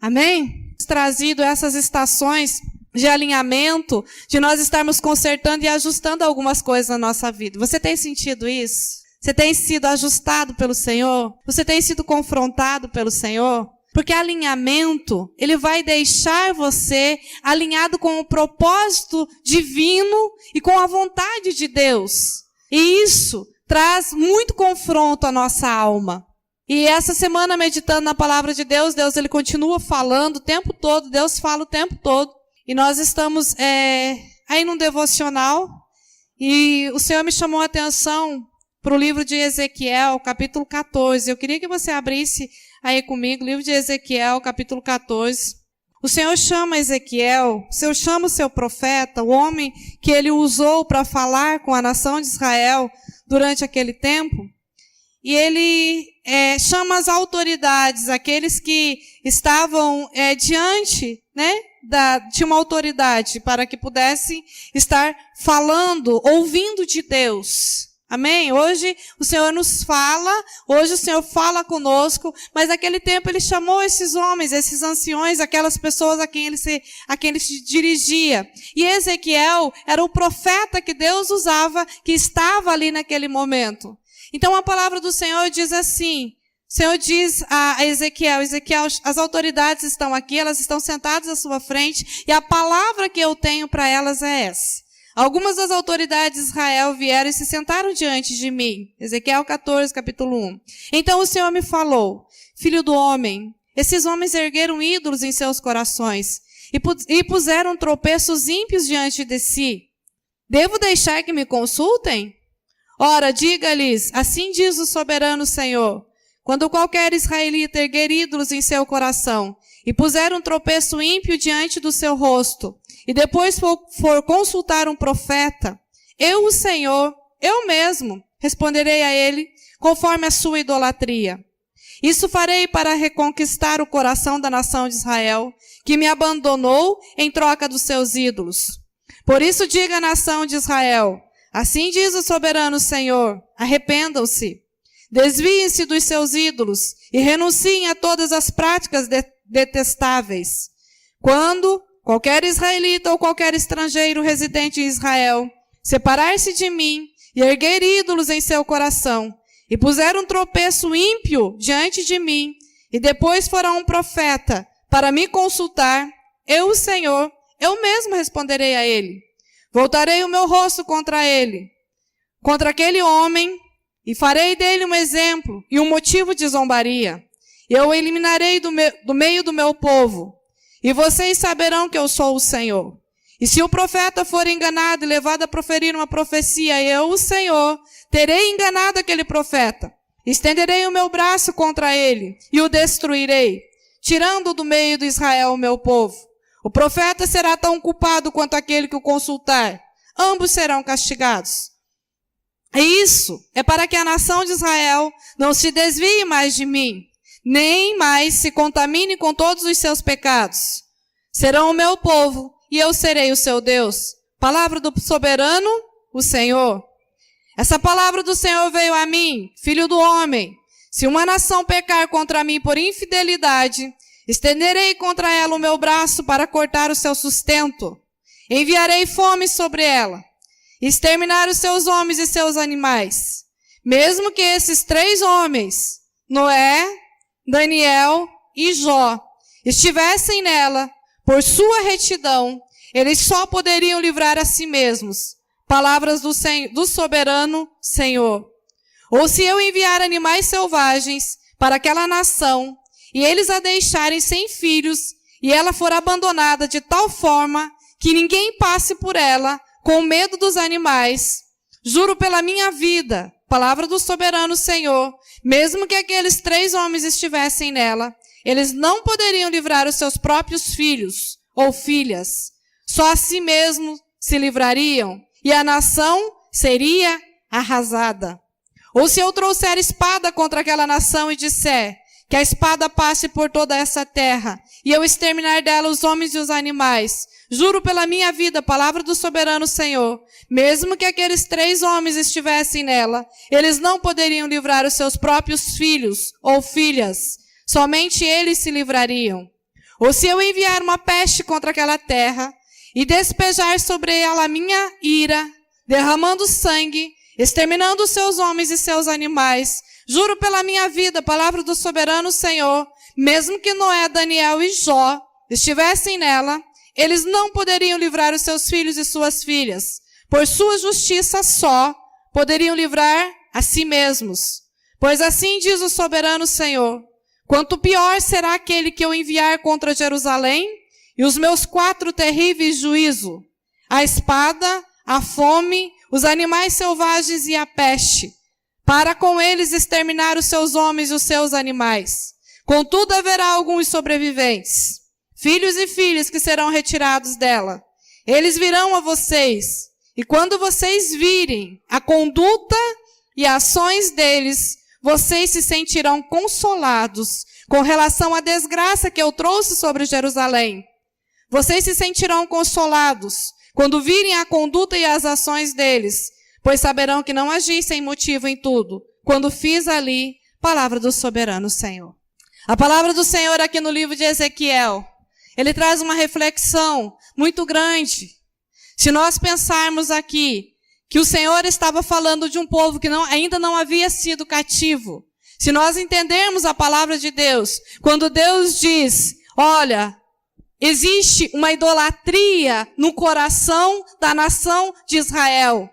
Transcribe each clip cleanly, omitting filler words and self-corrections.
Amém? Trazido essas estações de alinhamento, de nós estarmos consertando e ajustando algumas coisas na nossa vida. Você tem sentido isso? Você tem sido ajustado pelo Senhor? Você tem sido confrontado pelo Senhor? Porque alinhamento, ele vai deixar você alinhado com o propósito divino e com a vontade de Deus. E isso traz muito confronto à nossa alma. E essa semana, meditando na palavra de Deus, ele continua falando o tempo todo, Deus fala o tempo todo. E nós estamos aí num devocional, e o Senhor me chamou a atenção para o livro de Ezequiel, capítulo 14. Eu queria que você abrisse aí comigo, livro de Ezequiel, capítulo 14. O Senhor chama Ezequiel, o Senhor chama o seu profeta, o homem que ele usou para falar com a nação de Israel durante aquele tempo. E ele chama as autoridades, aqueles que estavam diante, né, de uma autoridade, para que pudessem estar falando, ouvindo de Deus. Amém? Hoje o Senhor nos fala, hoje o Senhor fala conosco, mas naquele tempo ele chamou esses homens, esses anciões, aquelas pessoas a quem ele se dirigia. E Ezequiel era o profeta que Deus usava, que estava ali naquele momento. Então a palavra do Senhor diz assim, o Senhor diz a Ezequiel, as autoridades estão aqui, elas estão sentadas à sua frente, e a palavra que eu tenho para elas é essa. Algumas das autoridades de Israel vieram e se sentaram diante de mim. Ezequiel 14, capítulo 1. Então o Senhor me falou, filho do homem, esses homens ergueram ídolos em seus corações e puseram tropeços ímpios diante de si. Devo deixar que me consultem? Ora, diga-lhes, assim diz o soberano Senhor, quando qualquer israelita erguer ídolos em seu coração e puser um tropeço ímpio diante do seu rosto, e depois for consultar um profeta, eu, o Senhor, eu mesmo, responderei a ele, conforme a sua idolatria. Isso farei para reconquistar o coração da nação de Israel, que me abandonou em troca dos seus ídolos. Por isso diga à nação de Israel, assim diz o soberano Senhor, arrependam-se, desviem-se dos seus ídolos e renunciem a todas as práticas detestáveis. Quando qualquer israelita ou qualquer estrangeiro residente em Israel separar-se de mim e erguer ídolos em seu coração, e puser um tropeço ímpio diante de mim, e depois for a um profeta para me consultar, eu, o Senhor, eu mesmo responderei a ele. Voltarei o meu rosto contra ele, contra aquele homem, e farei dele um exemplo e um motivo de zombaria. Eu o eliminarei do meio do meu povo, e vocês saberão que eu sou o Senhor. E se o profeta for enganado e levado a proferir uma profecia, eu, o Senhor, terei enganado aquele profeta. Estenderei o meu braço contra ele e o destruirei, tirando do meio de Israel o meu povo. O profeta será tão culpado quanto aquele que o consultar. Ambos serão castigados. E isso é para que a nação de Israel não se desvie mais de mim, nem mais se contamine com todos os seus pecados. Serão o meu povo, e eu serei o seu Deus. Palavra do soberano, o Senhor. Essa palavra do Senhor veio a mim, filho do homem. Se uma nação pecar contra mim por infidelidade, estenderei contra ela o meu braço para cortar o seu sustento. Enviarei fome sobre ela, exterminar os seus homens e seus animais. Mesmo que esses 3 homens, Noé, Daniel e Jó, estivessem nela, por sua retidão, eles só poderiam livrar a si mesmos. Palavras do soberano Senhor. Ou se eu enviar animais selvagens para aquela nação, e eles a deixarem sem filhos, e ela for abandonada de tal forma que ninguém passe por ela, com medo dos animais, juro pela minha vida, palavra do soberano Senhor, mesmo que aqueles 3 homens estivessem nela, eles não poderiam livrar os seus próprios filhos ou filhas. Só a si mesmos se livrariam, e a nação seria arrasada. Ou se eu trouxer espada contra aquela nação e disser que a espada passe por toda essa terra, e eu exterminar dela os homens e os animais, juro pela minha vida, palavra do soberano Senhor, mesmo que aqueles 3 homens estivessem nela, eles não poderiam livrar os seus próprios filhos ou filhas, somente eles se livrariam. ou se eu enviar uma peste contra aquela terra, e despejar sobre ela a minha ira, derramando sangue, exterminando os seus homens e seus animais, juro pela minha vida, palavra do soberano Senhor, mesmo que Noé, Daniel e Jó estivessem nela, eles não poderiam livrar os seus filhos e suas filhas. Por sua justiça só poderiam livrar a si mesmos. Pois assim diz o soberano Senhor, quanto pior será aquele que eu enviar contra Jerusalém e os meus 4 terríveis juízos, a espada, a fome, os animais selvagens e a peste, para com eles exterminar os seus homens e os seus animais. Contudo haverá alguns sobreviventes, filhos e filhas que serão retirados dela. Eles virão a vocês, e quando vocês virem a conduta e ações deles, vocês se sentirão consolados com relação à desgraça que eu trouxe sobre Jerusalém. Vocês se sentirão consolados quando virem a conduta e as ações deles, pois saberão que não agi sem motivo em tudo, quando fiz ali palavra do soberano Senhor. A palavra do Senhor aqui no livro de Ezequiel, ele traz uma reflexão muito grande. Se nós pensarmos aqui que o Senhor estava falando de um povo que ainda não havia sido cativo, se nós entendermos a palavra de Deus, quando Deus diz, olha, existe uma idolatria no coração da nação de Israel.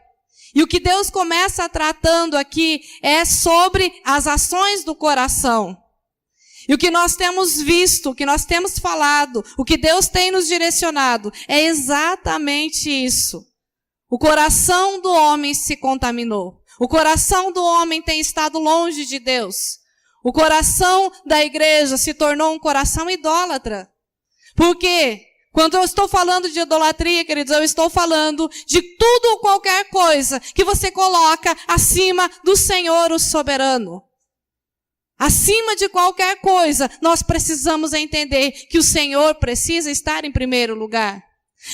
E o que Deus começa tratando aqui é sobre as ações do coração. E o que nós temos visto, o que nós temos falado, o que Deus tem nos direcionado, é exatamente isso. O coração do homem se contaminou. O coração do homem tem estado longe de Deus. O coração da igreja se tornou um coração idólatra. Por quê? Quando eu estou falando de idolatria, queridos, eu estou falando de tudo ou qualquer coisa que você coloca acima do Senhor, o soberano. Acima de qualquer coisa, nós precisamos entender que o Senhor precisa estar em primeiro lugar.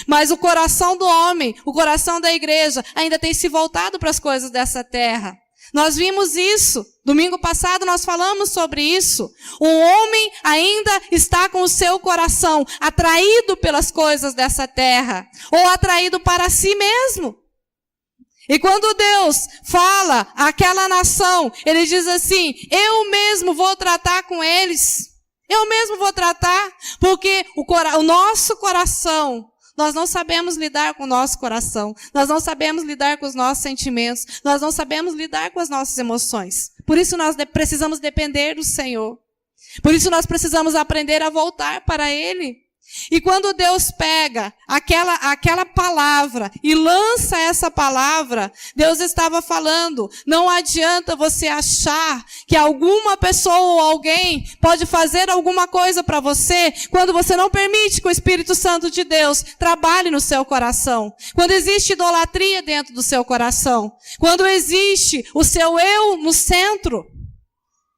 Mas o coração do homem, o coração da igreja, ainda tem se voltado para as coisas dessa terra. Nós vimos isso. Domingo passado nós falamos sobre isso. O homem ainda está com o seu coração atraído pelas coisas dessa terra, ou atraído para si mesmo. E quando Deus fala àquela nação, ele diz assim, eu mesmo vou tratar com eles. Eu mesmo vou tratar, porque o nosso coração, nós não sabemos lidar com o nosso coração. Nós não sabemos lidar com os nossos sentimentos. Nós não sabemos lidar com as nossas emoções. Por isso nós precisamos depender do Senhor. Por isso nós precisamos aprender a voltar para Ele. E quando Deus pega aquela palavra e lança essa palavra, Deus estava falando, não adianta você achar que alguma pessoa ou alguém pode fazer alguma coisa para você quando você não permite que o Espírito Santo de Deus trabalhe no seu coração. Quando existe idolatria dentro do seu coração. Quando existe o seu eu no centro.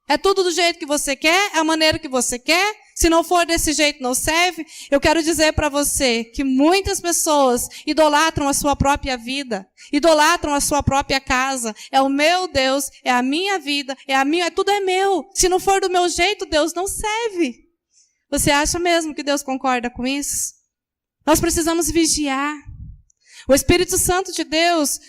É tudo do jeito que você quer, é a maneira que você quer. Se não for desse jeito, não serve. Eu quero dizer para você que muitas pessoas idolatram a sua própria vida, idolatram a sua própria casa. É o meu Deus, é a minha vida, tudo é meu. Se não for do meu jeito, Deus não serve. Você acha mesmo que Deus concorda com isso? Nós precisamos vigiar. O Espírito Santo de Deus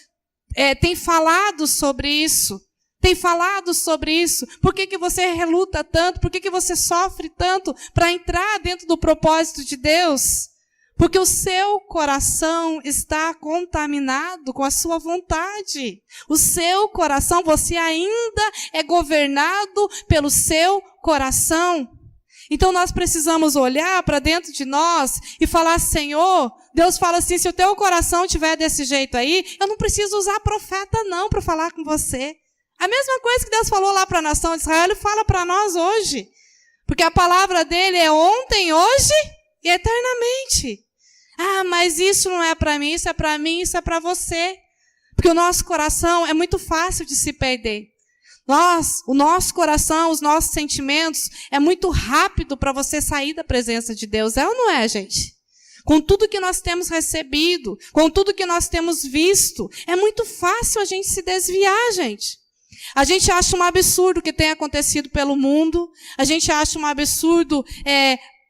tem falado sobre isso. Tem falado sobre isso. Por que você reluta tanto? Por que você sofre tanto para entrar dentro do propósito de Deus? Porque o seu coração está contaminado com a sua vontade. O seu coração, você ainda é governado pelo seu coração. Então nós precisamos olhar para dentro de nós e falar, Senhor, Deus fala assim, se o teu coração estiver desse jeito aí, eu não preciso usar profeta não para falar com você. A mesma coisa que Deus falou lá para a nação de Israel, Ele fala para nós hoje. Porque a palavra dele é ontem, hoje e eternamente. Ah, mas isso não é para mim, isso é para você. Porque o nosso coração é muito fácil de se perder. O nosso coração, os nossos sentimentos, é muito rápido para você sair da presença de Deus. É ou não é, gente? Com tudo que nós temos recebido, com tudo que nós temos visto, é muito fácil a gente se desviar, gente. A gente acha um absurdo o que tem acontecido pelo mundo. A gente acha um absurdo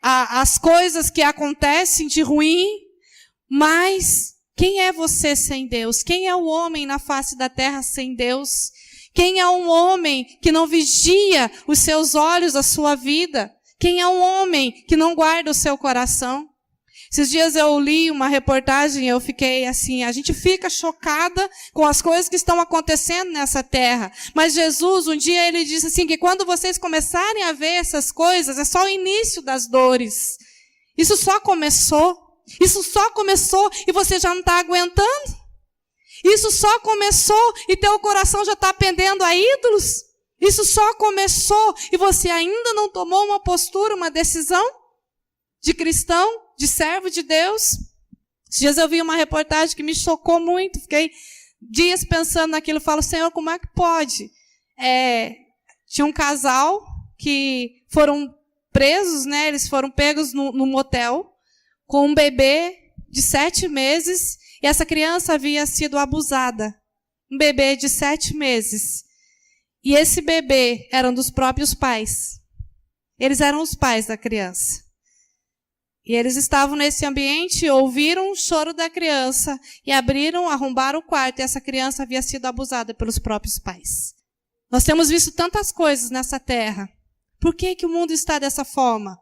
as coisas que acontecem de ruim, mas quem é você sem Deus? Quem é o homem na face da terra sem Deus? Quem é um homem que não vigia os seus olhos, a sua vida? Quem é um homem que não guarda o seu coração? Esses dias eu li uma reportagem e eu fiquei assim, a gente fica chocada com as coisas que estão acontecendo nessa terra. Mas Jesus, um dia ele disse assim, que quando vocês começarem a ver essas coisas, é só o início das dores. Isso só começou e você já não está aguentando. Isso só começou e teu coração já está pendendo a ídolos. Isso só começou e você ainda não tomou uma postura, uma decisão de cristão, de servo de Deus. Esses dias eu vi uma reportagem que me chocou muito. Fiquei dias pensando naquilo. Falo, Senhor, como é que pode? Tinha um casal que foram presos, né? Eles foram pegos no motel com um bebê de 7 meses e essa criança havia sido abusada. Um bebê de 7 meses. E esse bebê era um dos próprios pais. Eles eram os pais da criança. E eles estavam nesse ambiente, ouviram o choro da criança e arrombaram o quarto e essa criança havia sido abusada pelos próprios pais. Nós temos visto tantas coisas nessa terra. Por que o mundo está dessa forma?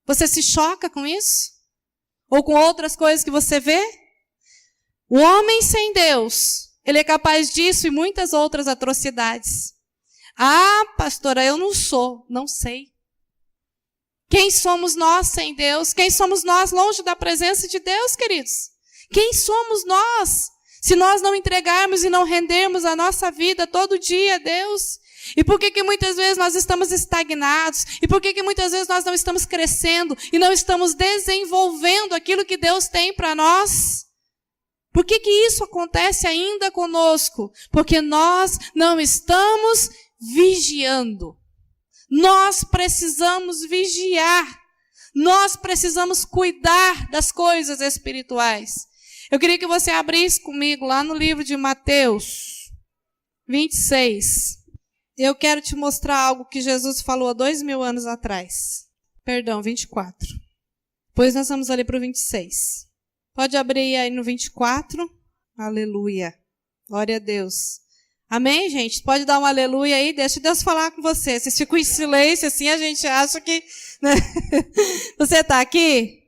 Você se choca com isso? Ou com outras coisas que você vê? O homem sem Deus, ele é capaz disso e muitas outras atrocidades. Ah, pastora, eu não sou, não sei. Quem somos nós sem Deus? Quem somos nós longe da presença de Deus, queridos? Quem somos nós? Se nós não entregarmos e não rendermos a nossa vida todo dia a Deus? E por que muitas vezes nós estamos estagnados? E por que muitas vezes nós não estamos crescendo e não estamos desenvolvendo aquilo que Deus tem para nós? Por que isso acontece ainda conosco? Porque nós não estamos vigiando. Nós precisamos vigiar. Nós precisamos cuidar das coisas espirituais. Eu queria que você abrisse comigo lá no livro de Mateus 26. Eu quero te mostrar algo que Jesus falou há 2000 anos atrás. Perdão, 24. Depois nós vamos ali para o 26. Pode abrir aí no 24. Aleluia. Glória a Deus. Amém, gente? Pode dar um aleluia aí? Deixa Deus falar com você. Vocês ficam em silêncio assim, a gente acha que... Né? Você está aqui?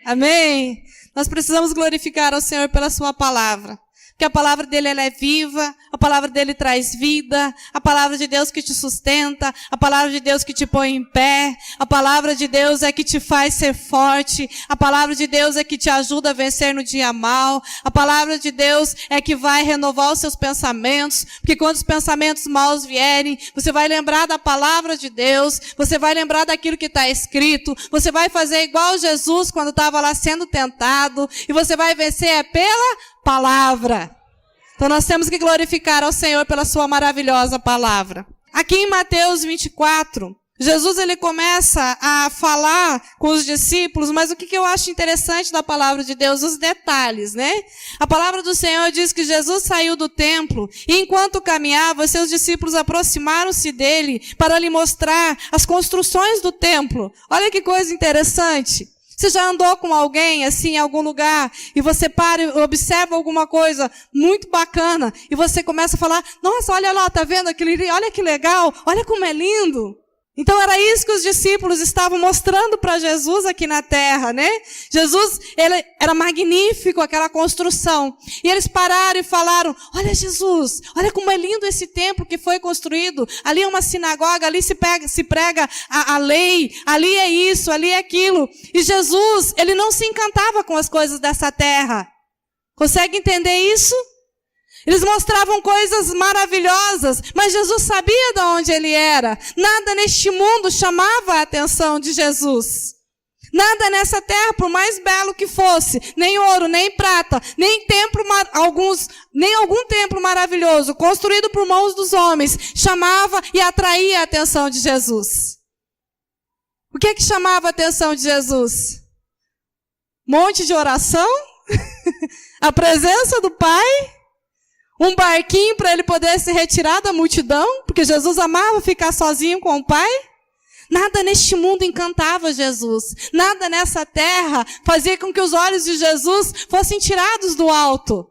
Amém? Nós precisamos glorificar ao Senhor pela sua palavra. Porque a palavra dele ela é viva, a palavra dele traz vida, a palavra de Deus que te sustenta, a palavra de Deus que te põe em pé, a palavra de Deus é que te faz ser forte, a palavra de Deus é que te ajuda a vencer no dia mal, a palavra de Deus é que vai renovar os seus pensamentos, porque quando os pensamentos maus vierem, você vai lembrar da palavra de Deus, você vai lembrar daquilo que está escrito, você vai fazer igual Jesus quando estava lá sendo tentado, e você vai vencer pela palavra. Então nós temos que glorificar ao Senhor pela sua maravilhosa palavra. Aqui em Mateus 24, Jesus ele começa a falar com os discípulos, mas o que eu acho interessante da palavra de Deus? Os detalhes, né? A palavra do Senhor diz que Jesus saiu do templo e enquanto caminhava, seus discípulos aproximaram-se dele para lhe mostrar as construções do templo. Olha que coisa interessante. Você já andou com alguém, assim, em algum lugar, e você para e observa alguma coisa muito bacana, e você começa a falar, nossa, olha lá, tá vendo aquele, olha que legal, olha como é lindo. Então era isso que os discípulos estavam mostrando para Jesus aqui na terra, né? Jesus, ele era magnífico aquela construção. E eles pararam e falaram, olha Jesus, olha como é lindo esse templo que foi construído. Ali é uma sinagoga, ali se prega a lei, ali é isso, ali é aquilo. E Jesus, ele não se encantava com as coisas dessa terra. Consegue entender isso? Eles mostravam coisas maravilhosas, mas Jesus sabia de onde ele era. Nada neste mundo chamava a atenção de Jesus. Nada nessa terra, por mais belo que fosse, nem ouro, nem prata, nem algum templo maravilhoso, construído por mãos dos homens, chamava e atraía a atenção de Jesus. O que chamava a atenção de Jesus? Monte de oração? A presença do Pai? Um barquinho para ele poder se retirar da multidão, porque Jesus amava ficar sozinho com o Pai. Nada neste mundo encantava Jesus. Nada nessa terra fazia com que os olhos de Jesus fossem tirados do alto.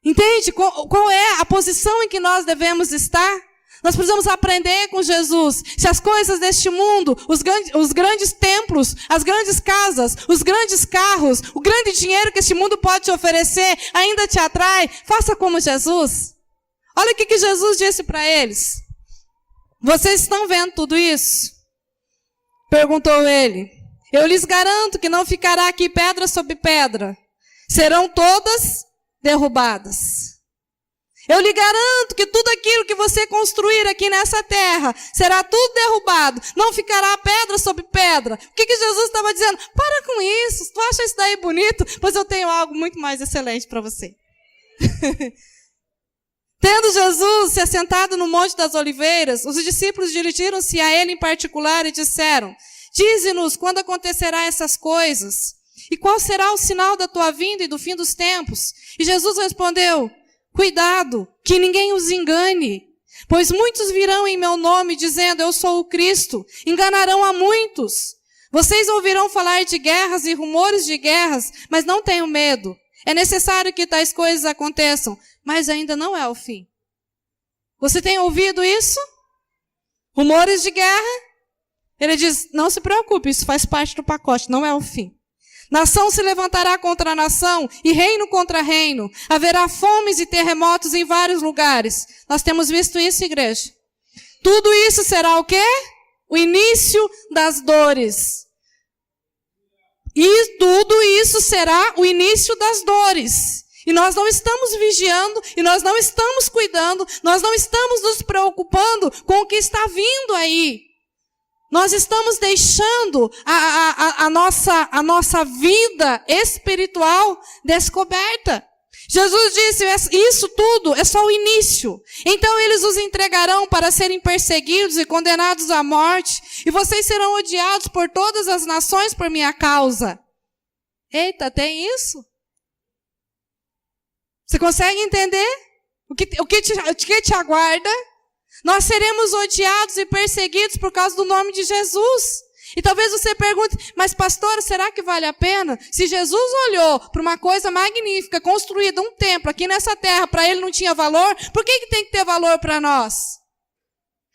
Entende? Qual é a posição em que nós devemos estar? Nós precisamos aprender com Jesus. Se as coisas deste mundo, os grandes templos, as grandes casas, os grandes carros, o grande dinheiro que este mundo pode te oferecer ainda te atrai, faça como Jesus. Olha o que Jesus disse para eles. Vocês estão vendo tudo isso? Perguntou ele. Eu lhes garanto que não ficará aqui pedra sobre pedra. Serão todas derrubadas. Eu lhe garanto que tudo aquilo que você construir aqui nessa terra será tudo derrubado. Não ficará pedra sobre pedra. O que Jesus estava dizendo? Para com isso. Tu acha isso daí bonito? Pois eu tenho algo muito mais excelente para você. Tendo Jesus se assentado no Monte das Oliveiras, os discípulos dirigiram-se a ele em particular e disseram: Dize-nos quando acontecerá essas coisas, e qual será o sinal da tua vinda e do fim dos tempos? E Jesus respondeu: Cuidado, que ninguém os engane, pois muitos virão em meu nome dizendo, eu sou o Cristo, enganarão a muitos. Vocês ouvirão falar de guerras e rumores de guerras, mas não tenham medo. É necessário que tais coisas aconteçam, mas ainda não é o fim. Você tem ouvido isso? Rumores de guerra? Ele diz, não se preocupe, isso faz parte do pacote, não é o fim. Nação se levantará contra nação e reino contra reino. Haverá fomes e terremotos em vários lugares. Nós temos visto isso, igreja. Tudo isso será o quê? O início das dores. E tudo isso será o início das dores. E nós não estamos vigiando, e nós não estamos cuidando, nós não estamos nos preocupando com o que está vindo aí. Nós estamos deixando a nossa vida espiritual descoberta. Jesus disse, isso tudo é só o início. Então eles os entregarão para serem perseguidos e condenados à morte, e vocês serão odiados por todas as nações por minha causa. Eita, tem isso? Você consegue entender? O que te aguarda? Nós seremos odiados e perseguidos por causa do nome de Jesus. E talvez você pergunte, mas pastora, será que vale a pena? Se Jesus olhou para uma coisa magnífica, construída, um templo aqui nessa terra, para ele não tinha valor, por que tem que ter valor para nós?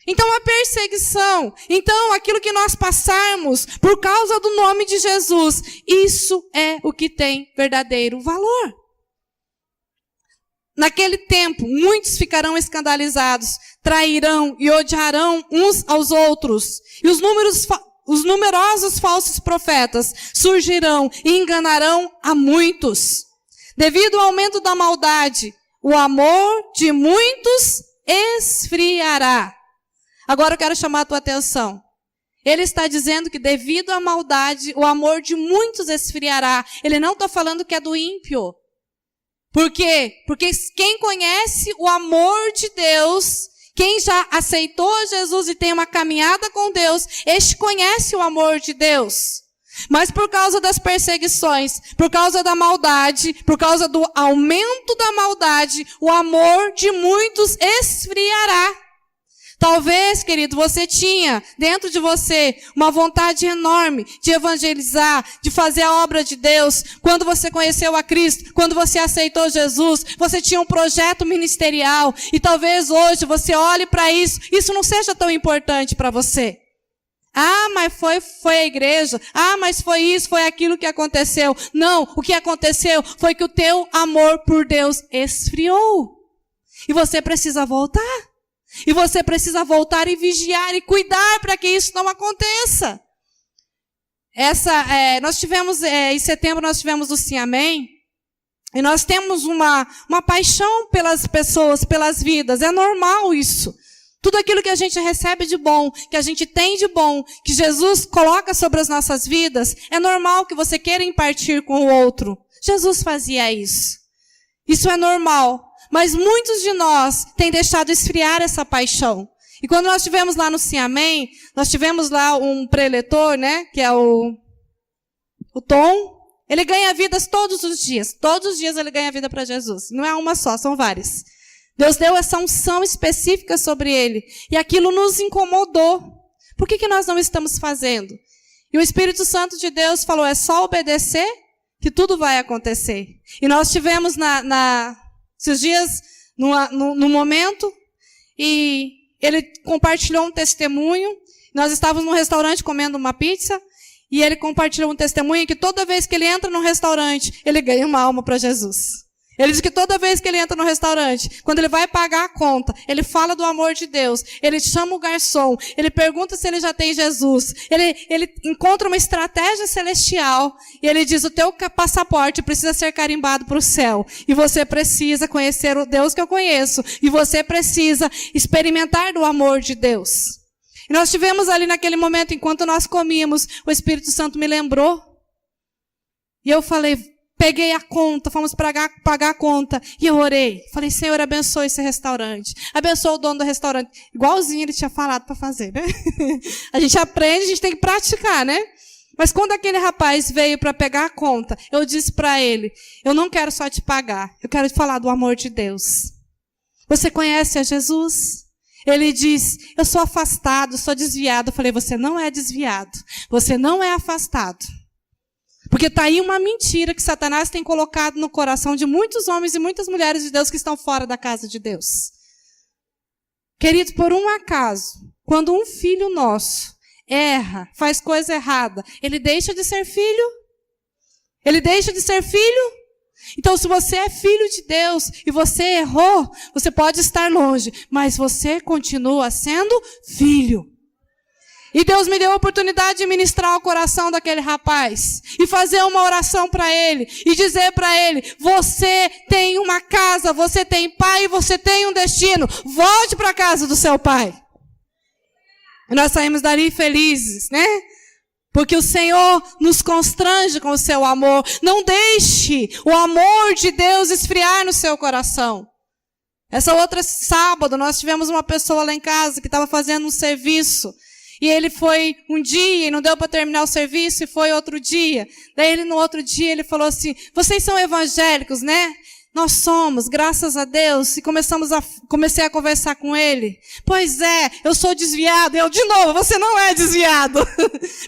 Então a perseguição, então aquilo que nós passarmos por causa do nome de Jesus, isso é o que tem verdadeiro valor. Naquele tempo, muitos ficarão escandalizados, trairão e odiarão uns aos outros. E os numerosos falsos profetas surgirão e enganarão a muitos. Devido ao aumento da maldade, o amor de muitos esfriará. Agora eu quero chamar a tua atenção. Ele está dizendo que devido à maldade, o amor de muitos esfriará. Ele não está falando que é do ímpio. Por quê? Porque quem conhece o amor de Deus, quem já aceitou Jesus e tem uma caminhada com Deus, este conhece o amor de Deus. Mas por causa das perseguições, por causa da maldade, por causa do aumento da maldade, o amor de muitos esfriará. Talvez, querido, você tinha dentro de você uma vontade enorme de evangelizar, de fazer a obra de Deus. Quando você conheceu a Cristo, quando você aceitou Jesus, você tinha um projeto ministerial. E talvez hoje você olhe para isso não seja tão importante para você. Ah, mas foi a igreja. Ah, mas foi isso, foi aquilo que aconteceu. Não, o que aconteceu foi que o teu amor por Deus esfriou. E você precisa voltar. E você precisa voltar e vigiar e cuidar para que isso não aconteça. Nós tivemos, em setembro nós tivemos o Sim Amém. E nós temos uma paixão pelas pessoas, pelas vidas. É normal isso. Tudo aquilo que a gente recebe de bom, que a gente tem de bom, que Jesus coloca sobre as nossas vidas, é normal que você queira impartir com o outro. Jesus fazia isso. Isso é normal. Mas muitos de nós têm deixado esfriar essa paixão. E quando nós estivemos lá no Sim Amém, nós tivemos lá um preletor, né, que é o Tom. Ele ganha vidas todos os dias. Todos os dias ele ganha vida para Jesus. Não é uma só, são várias. Deus deu essa unção específica sobre ele. E aquilo nos incomodou. Por que nós não estamos fazendo? E o Espírito Santo de Deus falou, é só obedecer que tudo vai acontecer. E nós tivemos esses dias, no momento, e ele compartilhou um testemunho. Nós estávamos num restaurante comendo uma pizza, e ele compartilhou um testemunho que toda vez que ele entra num restaurante, ele ganha uma alma para Jesus. Ele diz que toda vez que ele entra no restaurante, quando ele vai pagar a conta, ele fala do amor de Deus, ele chama o garçom, ele pergunta se ele já tem Jesus, ele encontra uma estratégia celestial, e ele diz, o teu passaporte precisa ser carimbado para o céu, e você precisa conhecer o Deus que eu conheço, e você precisa experimentar do amor de Deus. E nós tivemos ali naquele momento, enquanto nós comíamos, o Espírito Santo me lembrou, e eu falei, peguei a conta, fomos pagar a conta, e eu orei. Falei, Senhor, abençoe esse restaurante. Abençoe o dono do restaurante. Igualzinho ele tinha falado para fazer, né? A gente aprende, a gente tem que praticar, né? Mas quando aquele rapaz veio para pegar a conta, eu disse para ele, eu não quero só te pagar, eu quero te falar do amor de Deus. Você conhece a Jesus? Ele diz, eu sou afastado, sou desviado. Eu falei, você não é desviado, você não é afastado. Porque está aí uma mentira que Satanás tem colocado no coração de muitos homens e muitas mulheres de Deus que estão fora da casa de Deus. Queridos, por um acaso, quando um filho nosso erra, faz coisa errada, ele deixa de ser filho? Ele deixa de ser filho? Então, se você é filho de Deus e você errou, você pode estar longe, mas você continua sendo filho. E Deus me deu a oportunidade de ministrar o coração daquele rapaz. E fazer uma oração para ele. E dizer para ele, você tem uma casa, você tem pai e você tem um destino. Volte para a casa do seu pai. E nós saímos dali felizes, né? Porque o Senhor nos constrange com o seu amor. Não deixe o amor de Deus esfriar no seu coração. Essa outra sábado, nós tivemos uma pessoa lá em casa que estava fazendo um serviço. E ele foi um dia e não deu para terminar o serviço e foi outro dia. Daí ele no outro dia ele falou assim, vocês são evangélicos, né? Nós somos, graças a Deus. E comecei a conversar com ele. Pois é, eu sou desviado. Eu, de novo, você não é desviado.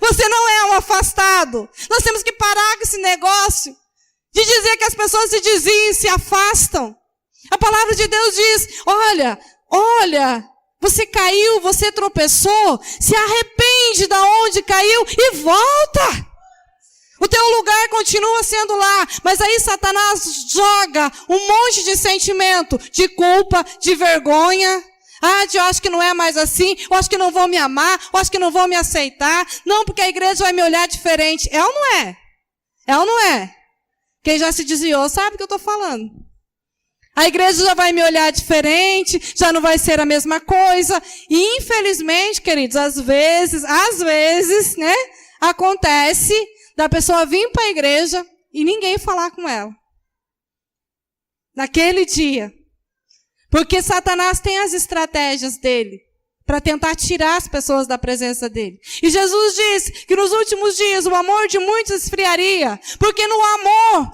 Você não é um afastado. Nós temos que parar com esse negócio de dizer que as pessoas se desviam e se afastam. A palavra de Deus diz, olha, você caiu, você tropeçou, se arrepende da onde caiu e volta. O teu lugar continua sendo lá, mas aí Satanás joga um monte de sentimento, de culpa, de vergonha. Eu acho que não é mais assim, eu acho que não vão me amar, eu acho que não vão me aceitar. Não, porque a igreja vai me olhar diferente. É ou não é? É ou não é? Quem já se desviou sabe o que eu estou falando. A igreja já vai me olhar diferente, já não vai ser a mesma coisa. E infelizmente, queridos, às vezes, né, acontece da pessoa vir para a igreja e ninguém falar com ela. Naquele dia. Porque Satanás tem as estratégias dele para tentar tirar as pessoas da presença dele. E Jesus disse que nos últimos dias o amor de muitos esfriaria. Porque no amor,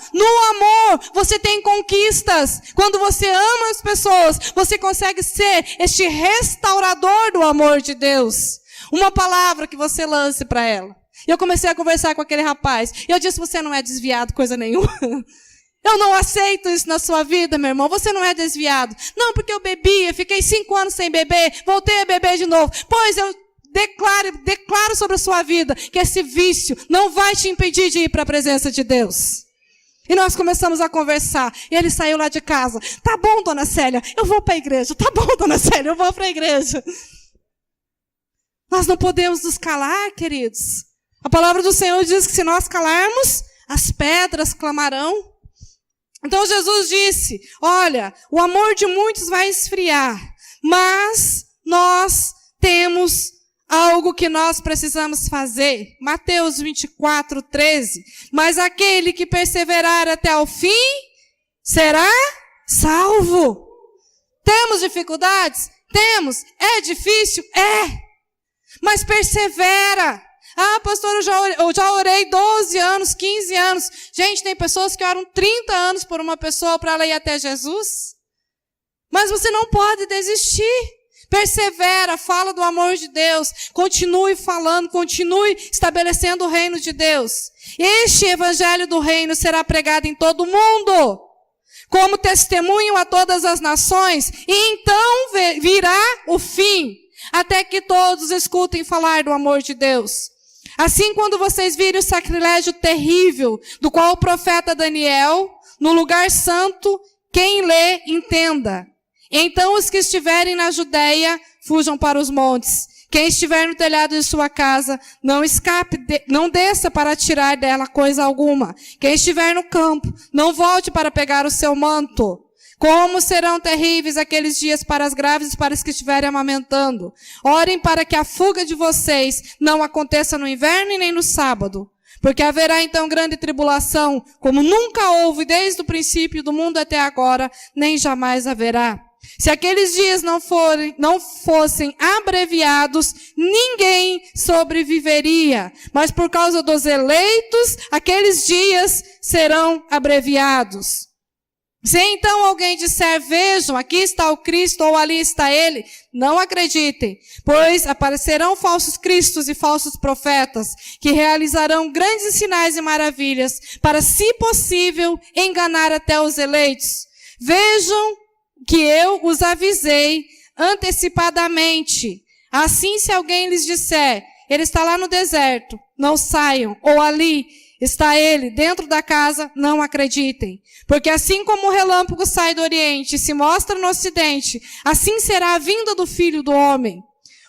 você tem conquistas. Quando você ama as pessoas, você consegue ser este restaurador do amor de Deus. Uma palavra que você lance para ela. E eu comecei a conversar com aquele rapaz. E eu disse, você não é desviado, coisa nenhuma. Eu não aceito isso na sua vida, meu irmão. Você não é desviado. Não, porque eu bebia, fiquei 5 anos sem beber, voltei a beber de novo. Pois eu declaro sobre a sua vida que esse vício não vai te impedir de ir para a presença de Deus. E nós começamos a conversar. E ele saiu lá de casa. Tá bom, dona Célia, eu vou para a igreja. Tá bom, dona Célia, eu vou para a igreja. Nós não podemos nos calar, queridos. A palavra do Senhor diz que se nós calarmos, as pedras clamarão. Então Jesus disse, olha, o amor de muitos vai esfriar, mas nós temos algo que nós precisamos fazer. Mateus 24:13. Mas aquele que perseverar até o fim, será salvo. Temos dificuldades? Temos. É difícil? É. Mas persevera. Pastor, eu já orei 12 anos, 15 anos. Gente, tem pessoas que oram 30 anos por uma pessoa para ela ir até Jesus. Mas você não pode desistir. Persevera, fala do amor de Deus, continue falando, continue estabelecendo o reino de Deus. Este evangelho do reino será pregado em todo o mundo, como testemunho a todas as nações, e então virá o fim, até que todos escutem falar do amor de Deus. Assim, quando vocês virem o sacrilégio terrível, do qual o profeta Daniel, no lugar santo, quem lê, entenda. Então os que estiverem na Judeia, fujam para os montes. Quem estiver no telhado de sua casa, não escape, não desça para tirar dela coisa alguma. Quem estiver no campo, não volte para pegar o seu manto. Como serão terríveis aqueles dias para as grávidas e para os que estiverem amamentando. Orem para que a fuga de vocês não aconteça no inverno e nem no sábado. Porque haverá então grande tribulação, como nunca houve desde o princípio do mundo até agora, nem jamais haverá. Se aqueles dias não fossem abreviados, ninguém sobreviveria. Mas por causa dos eleitos, aqueles dias serão abreviados. Se então alguém disser, vejam, aqui está o Cristo ou ali está ele, não acreditem, pois aparecerão falsos cristos e falsos profetas, que realizarão grandes sinais e maravilhas, para, se possível, enganar até os eleitos. Vejam que eu os avisei antecipadamente. Assim, se alguém lhes disser, ele está lá no deserto, não saiam, ou ali está ele dentro da casa, não acreditem. Porque assim como o relâmpago sai do oriente e se mostra no ocidente, assim será a vinda do Filho do Homem.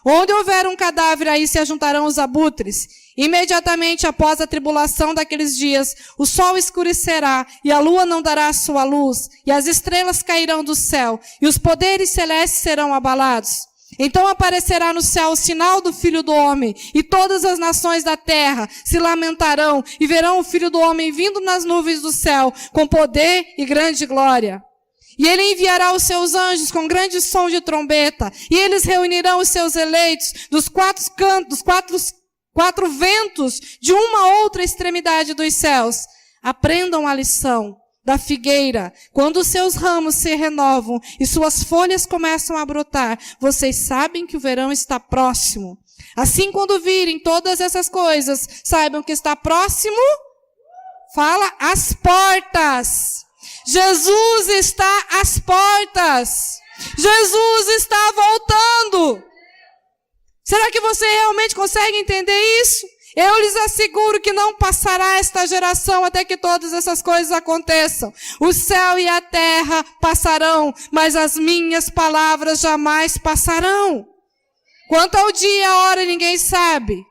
Onde houver um cadáver, aí se ajuntarão os abutres. Imediatamente após a tribulação daqueles dias, o sol escurecerá, e a lua não dará a sua luz, e as estrelas cairão do céu, e os poderes celestes serão abalados. Então aparecerá no céu o sinal do Filho do Homem, e todas as nações da terra se lamentarão, e verão o Filho do Homem vindo nas nuvens do céu, com poder e grande glória. E ele enviará os seus anjos com grande som de trombeta, e eles reunirão os seus eleitos dos quatro cantos, quatro ventos, de uma a outra extremidade dos céus. Aprendam a lição da figueira. Quando os seus ramos se renovam e suas folhas começam a brotar, vocês sabem que o verão está próximo. Assim, quando virem todas essas coisas, saibam que está próximo, fala, às portas. Jesus está às portas. Jesus está voltando. Será que você realmente consegue entender isso? Eu lhes asseguro que não passará esta geração até que todas essas coisas aconteçam. O céu e a terra passarão, mas as minhas palavras jamais passarão. Quanto ao dia e a hora, ninguém sabe.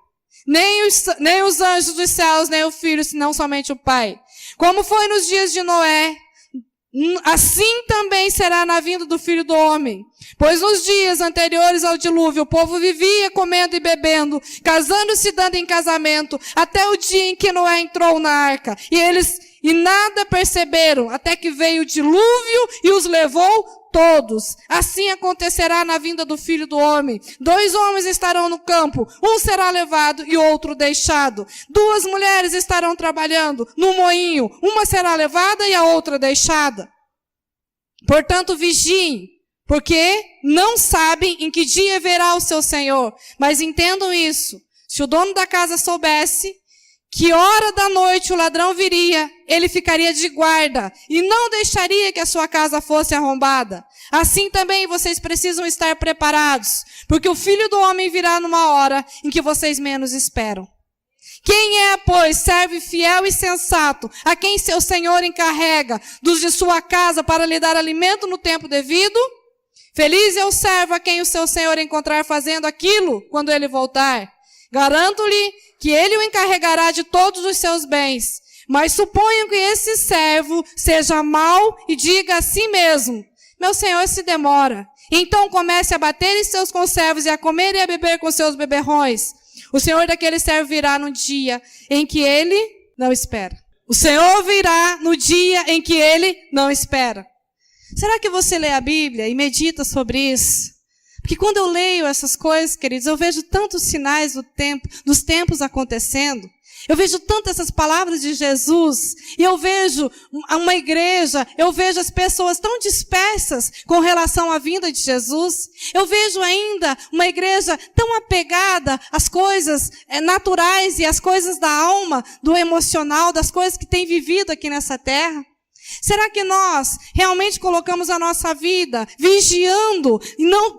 Nem os anjos dos céus, nem o Filho, senão somente o Pai. Como foi nos dias de Noé, assim também será na vinda do Filho do Homem. Pois nos dias anteriores ao dilúvio, o povo vivia comendo e bebendo, casando-se e dando em casamento, até o dia em que Noé entrou na arca. E nada perceberam, até que veio o dilúvio e os levou todos. Assim acontecerá na vinda do Filho do Homem. 2 homens estarão no campo, um será levado e outro deixado. 2 mulheres estarão trabalhando no moinho, uma será levada e a outra deixada. Portanto, vigiem, porque não sabem em que dia verá o seu Senhor. Mas entendam isso, se o dono da casa soubesse que hora da noite o ladrão viria, ele ficaria de guarda e não deixaria que a sua casa fosse arrombada. Assim também vocês precisam estar preparados, porque o Filho do Homem virá numa hora em que vocês menos esperam. Quem é, pois, servo fiel e sensato, a quem seu Senhor encarrega dos de sua casa para lhe dar alimento no tempo devido? Feliz é o servo a quem o seu Senhor encontrar fazendo aquilo quando ele voltar. Garanto-lhe que ele o encarregará de todos os seus bens. Mas suponham que esse servo seja mau e diga a si mesmo, meu senhor se demora. Então comece a bater em seus conservos e a comer e a beber com seus beberrões. O senhor daquele servo virá no dia em que ele não espera. O Senhor virá no dia em que ele não espera. Será que você lê a Bíblia e medita sobre isso? Porque quando eu leio essas coisas, queridos, eu vejo tantos sinais dos tempos acontecendo. Eu vejo tanto essas palavras de Jesus, e eu vejo uma igreja, eu vejo as pessoas tão dispersas com relação à vinda de Jesus. Eu vejo ainda uma igreja tão apegada às coisas naturais e às coisas da alma, do emocional, das coisas que tem vivido aqui nessa terra. Será que nós realmente colocamos a nossa vida vigiando,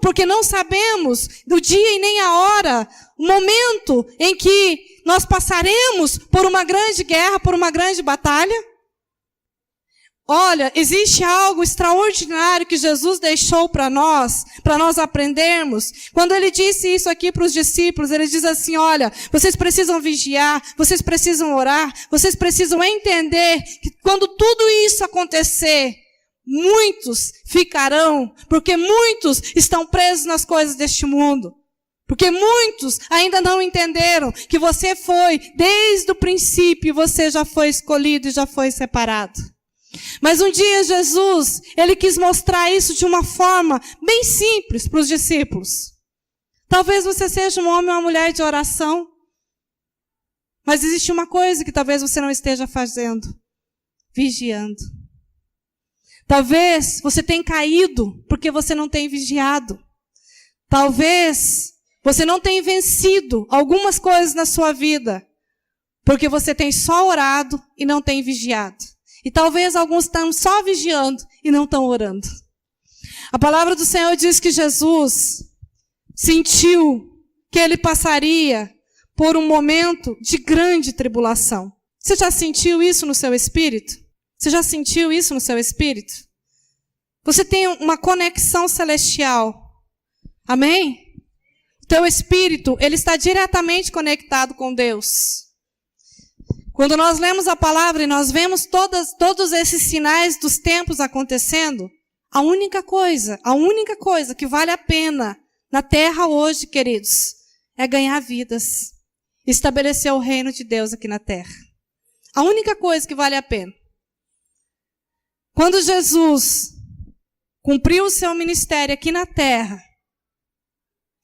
porque não sabemos do dia e nem a hora, o momento em que nós passaremos por uma grande guerra, por uma grande batalha? Olha, existe algo extraordinário que Jesus deixou para nós aprendermos. Quando ele disse isso aqui para os discípulos, ele diz assim, olha, vocês precisam vigiar, vocês precisam orar, vocês precisam entender que quando tudo isso acontecer, muitos ficarão, porque muitos estão presos nas coisas deste mundo. Porque muitos ainda não entenderam que você foi, desde o princípio, você já foi escolhido e já foi separado. Mas um dia Jesus, ele quis mostrar isso de uma forma bem simples para os discípulos. Talvez você seja um homem ou uma mulher de oração, mas existe uma coisa que talvez você não esteja fazendo: vigiando. Talvez você tenha caído porque você não tem vigiado. Talvez você não tenha vencido algumas coisas na sua vida porque você tem só orado e não tem vigiado. E talvez alguns estão só vigiando e não estão orando. A palavra do Senhor diz que Jesus sentiu que ele passaria por um momento de grande tribulação. Você já sentiu isso no seu espírito? Você já sentiu isso no seu espírito? Você tem uma conexão celestial. Amém? O teu espírito, ele está diretamente conectado com Deus. Quando nós lemos a palavra e nós vemos todos esses sinais dos tempos acontecendo, a única coisa que vale a pena na terra hoje, queridos, é ganhar vidas. Estabelecer o reino de Deus aqui na terra. A única coisa que vale a pena. Quando Jesus cumpriu o seu ministério aqui na terra,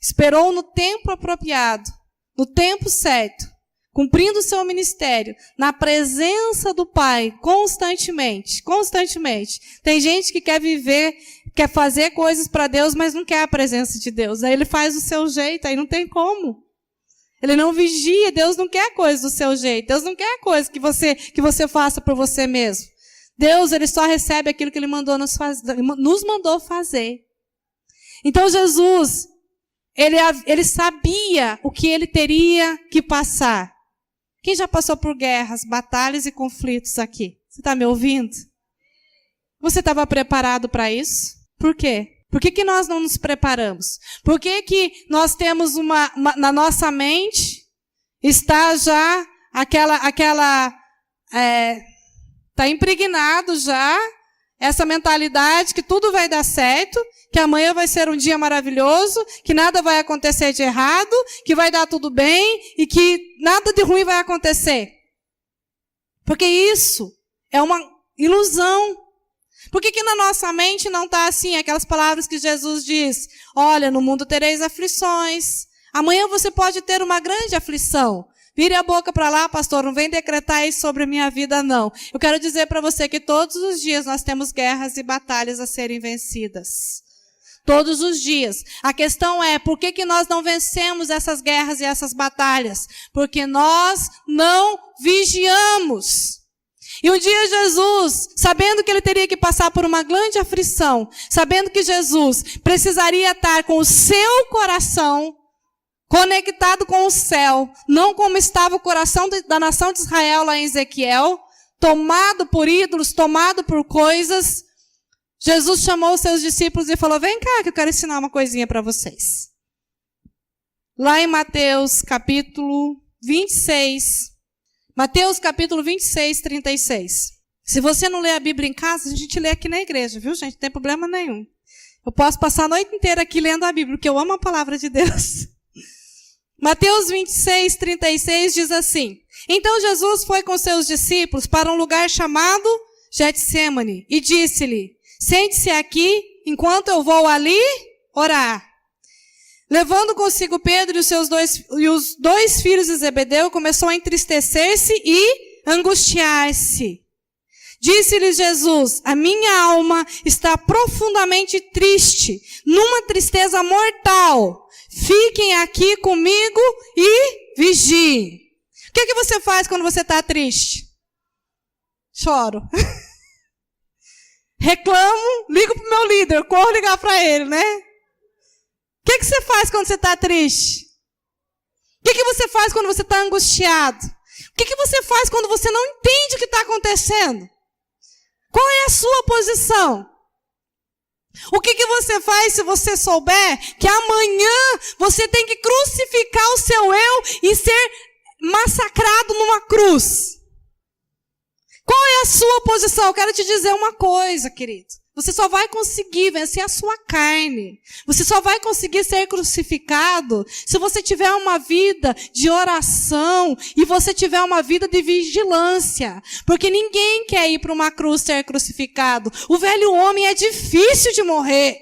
esperou no tempo apropriado, no tempo certo, cumprindo o seu ministério, na presença do Pai, constantemente. Tem gente que quer viver, quer fazer coisas para Deus, mas não quer a presença de Deus. Aí ele faz do seu jeito, aí não tem como. Ele não vigia, Deus não quer coisa do seu jeito. Deus não quer coisa que você faça por você mesmo. Deus, ele só recebe aquilo que ele nos mandou fazer. Então Jesus, ele sabia o que ele teria que passar. Quem já passou por guerras, batalhas e conflitos aqui? Você está me ouvindo? Você estava preparado para isso? Por quê? Por que nós não nos preparamos? Por que nós temos na nossa mente, está já está impregnado já essa mentalidade que tudo vai dar certo, que amanhã vai ser um dia maravilhoso, que nada vai acontecer de errado, que vai dar tudo bem e que nada de ruim vai acontecer. Porque isso é uma ilusão. Por que na nossa mente não está assim, aquelas palavras que Jesus diz, olha, no mundo tereis aflições, amanhã você pode ter uma grande aflição. Vire a boca para lá, pastor, não vem decretar isso sobre a minha vida, não. Eu quero dizer para você que todos os dias nós temos guerras e batalhas a serem vencidas. Todos os dias. A questão é, por que nós não vencemos essas guerras e essas batalhas? Porque nós não vigiamos. E um dia Jesus, sabendo que ele teria que passar por uma grande aflição, sabendo que Jesus precisaria estar com o seu coração conectado com o céu, não como estava o coração da nação de Israel lá em Ezequiel, tomado por ídolos, tomado por coisas, Jesus chamou os seus discípulos e falou, vem cá que eu quero ensinar uma coisinha para vocês. Lá em Mateus capítulo 26, 36. Se você não lê a Bíblia em casa, a gente lê aqui na igreja, viu gente? Não tem problema nenhum. Eu posso passar a noite inteira aqui lendo a Bíblia, porque eu amo a palavra de Deus. Mateus 26, 36 diz assim, então Jesus foi com seus discípulos para um lugar chamado Getsêmani e disse-lhe, sente-se aqui enquanto eu vou ali orar. Levando consigo Pedro e os dois filhos de Zebedeu, começou a entristecer-se e angustiar-se. Disse-lhes Jesus: a minha alma está profundamente triste, numa tristeza mortal. Fiquem aqui comigo e vigiem. O que você faz quando você está triste? Choro. Reclamo, ligo para o meu líder, corro ligar para ele, né? O que você faz quando você está triste? O que você faz quando você está angustiado? O que você faz quando você não entende o que está acontecendo? Qual é a sua posição? O que você faz se você souber que amanhã você tem que crucificar o seu eu e ser massacrado numa cruz? Qual é a sua posição? Eu quero te dizer uma coisa, querido. Você só vai conseguir vencer a sua carne. Você só vai conseguir ser crucificado se você tiver uma vida de oração e você tiver uma vida de vigilância. Porque ninguém quer ir para uma cruz ser crucificado. O velho homem é difícil de morrer.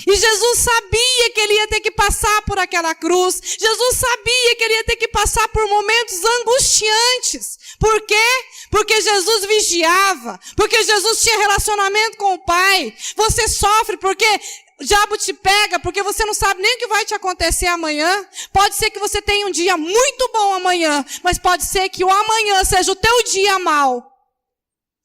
E Jesus sabia que ele ia ter que passar por aquela cruz. Jesus sabia que ele ia ter que passar por momentos angustiantes. Por quê? Porque Jesus vigiava. Porque Jesus tinha relacionamento com o Pai. Você sofre porque o diabo te pega, porque você não sabe nem o que vai te acontecer amanhã. Pode ser que você tenha um dia muito bom amanhã, mas pode ser que o amanhã seja o teu dia mau.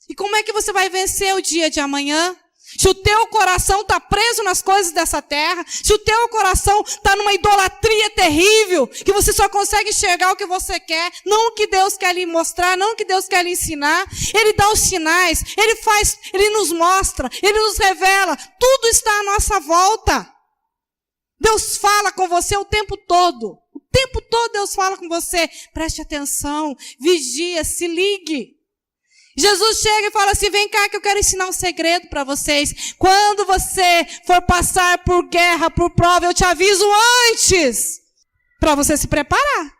E como é que você vai vencer o dia de amanhã? Se o teu coração está preso nas coisas dessa terra, se o teu coração está numa idolatria terrível, que você só consegue enxergar o que você quer, não o que Deus quer lhe mostrar, não o que Deus quer lhe ensinar, Ele dá os sinais, Ele nos mostra, Ele nos revela, tudo está à nossa volta. Deus fala com você o tempo todo. O tempo todo Deus fala com você. Preste atenção, vigia, se ligue. Jesus chega e fala assim: vem cá que eu quero ensinar um segredo para vocês. Quando você for passar por guerra, por prova, eu te aviso antes, para você se preparar.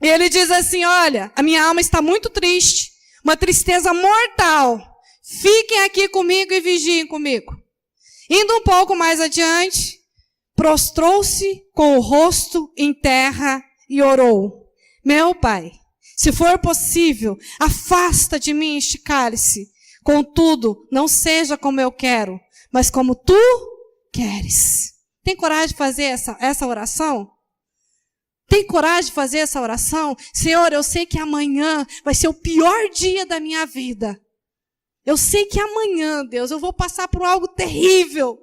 E ele diz assim: olha, a minha alma está muito triste, uma tristeza mortal. Fiquem aqui comigo e vigiem comigo. Indo um pouco mais adiante, prostrou-se com o rosto em terra e orou: meu Pai, se for possível, afasta de mim este cálice. Contudo, não seja como eu quero, mas como tu queres. Tem coragem de fazer essa oração? Tem coragem de fazer essa oração? Senhor, eu sei que amanhã vai ser o pior dia da minha vida. Eu sei que amanhã, Deus, eu vou passar por algo terrível.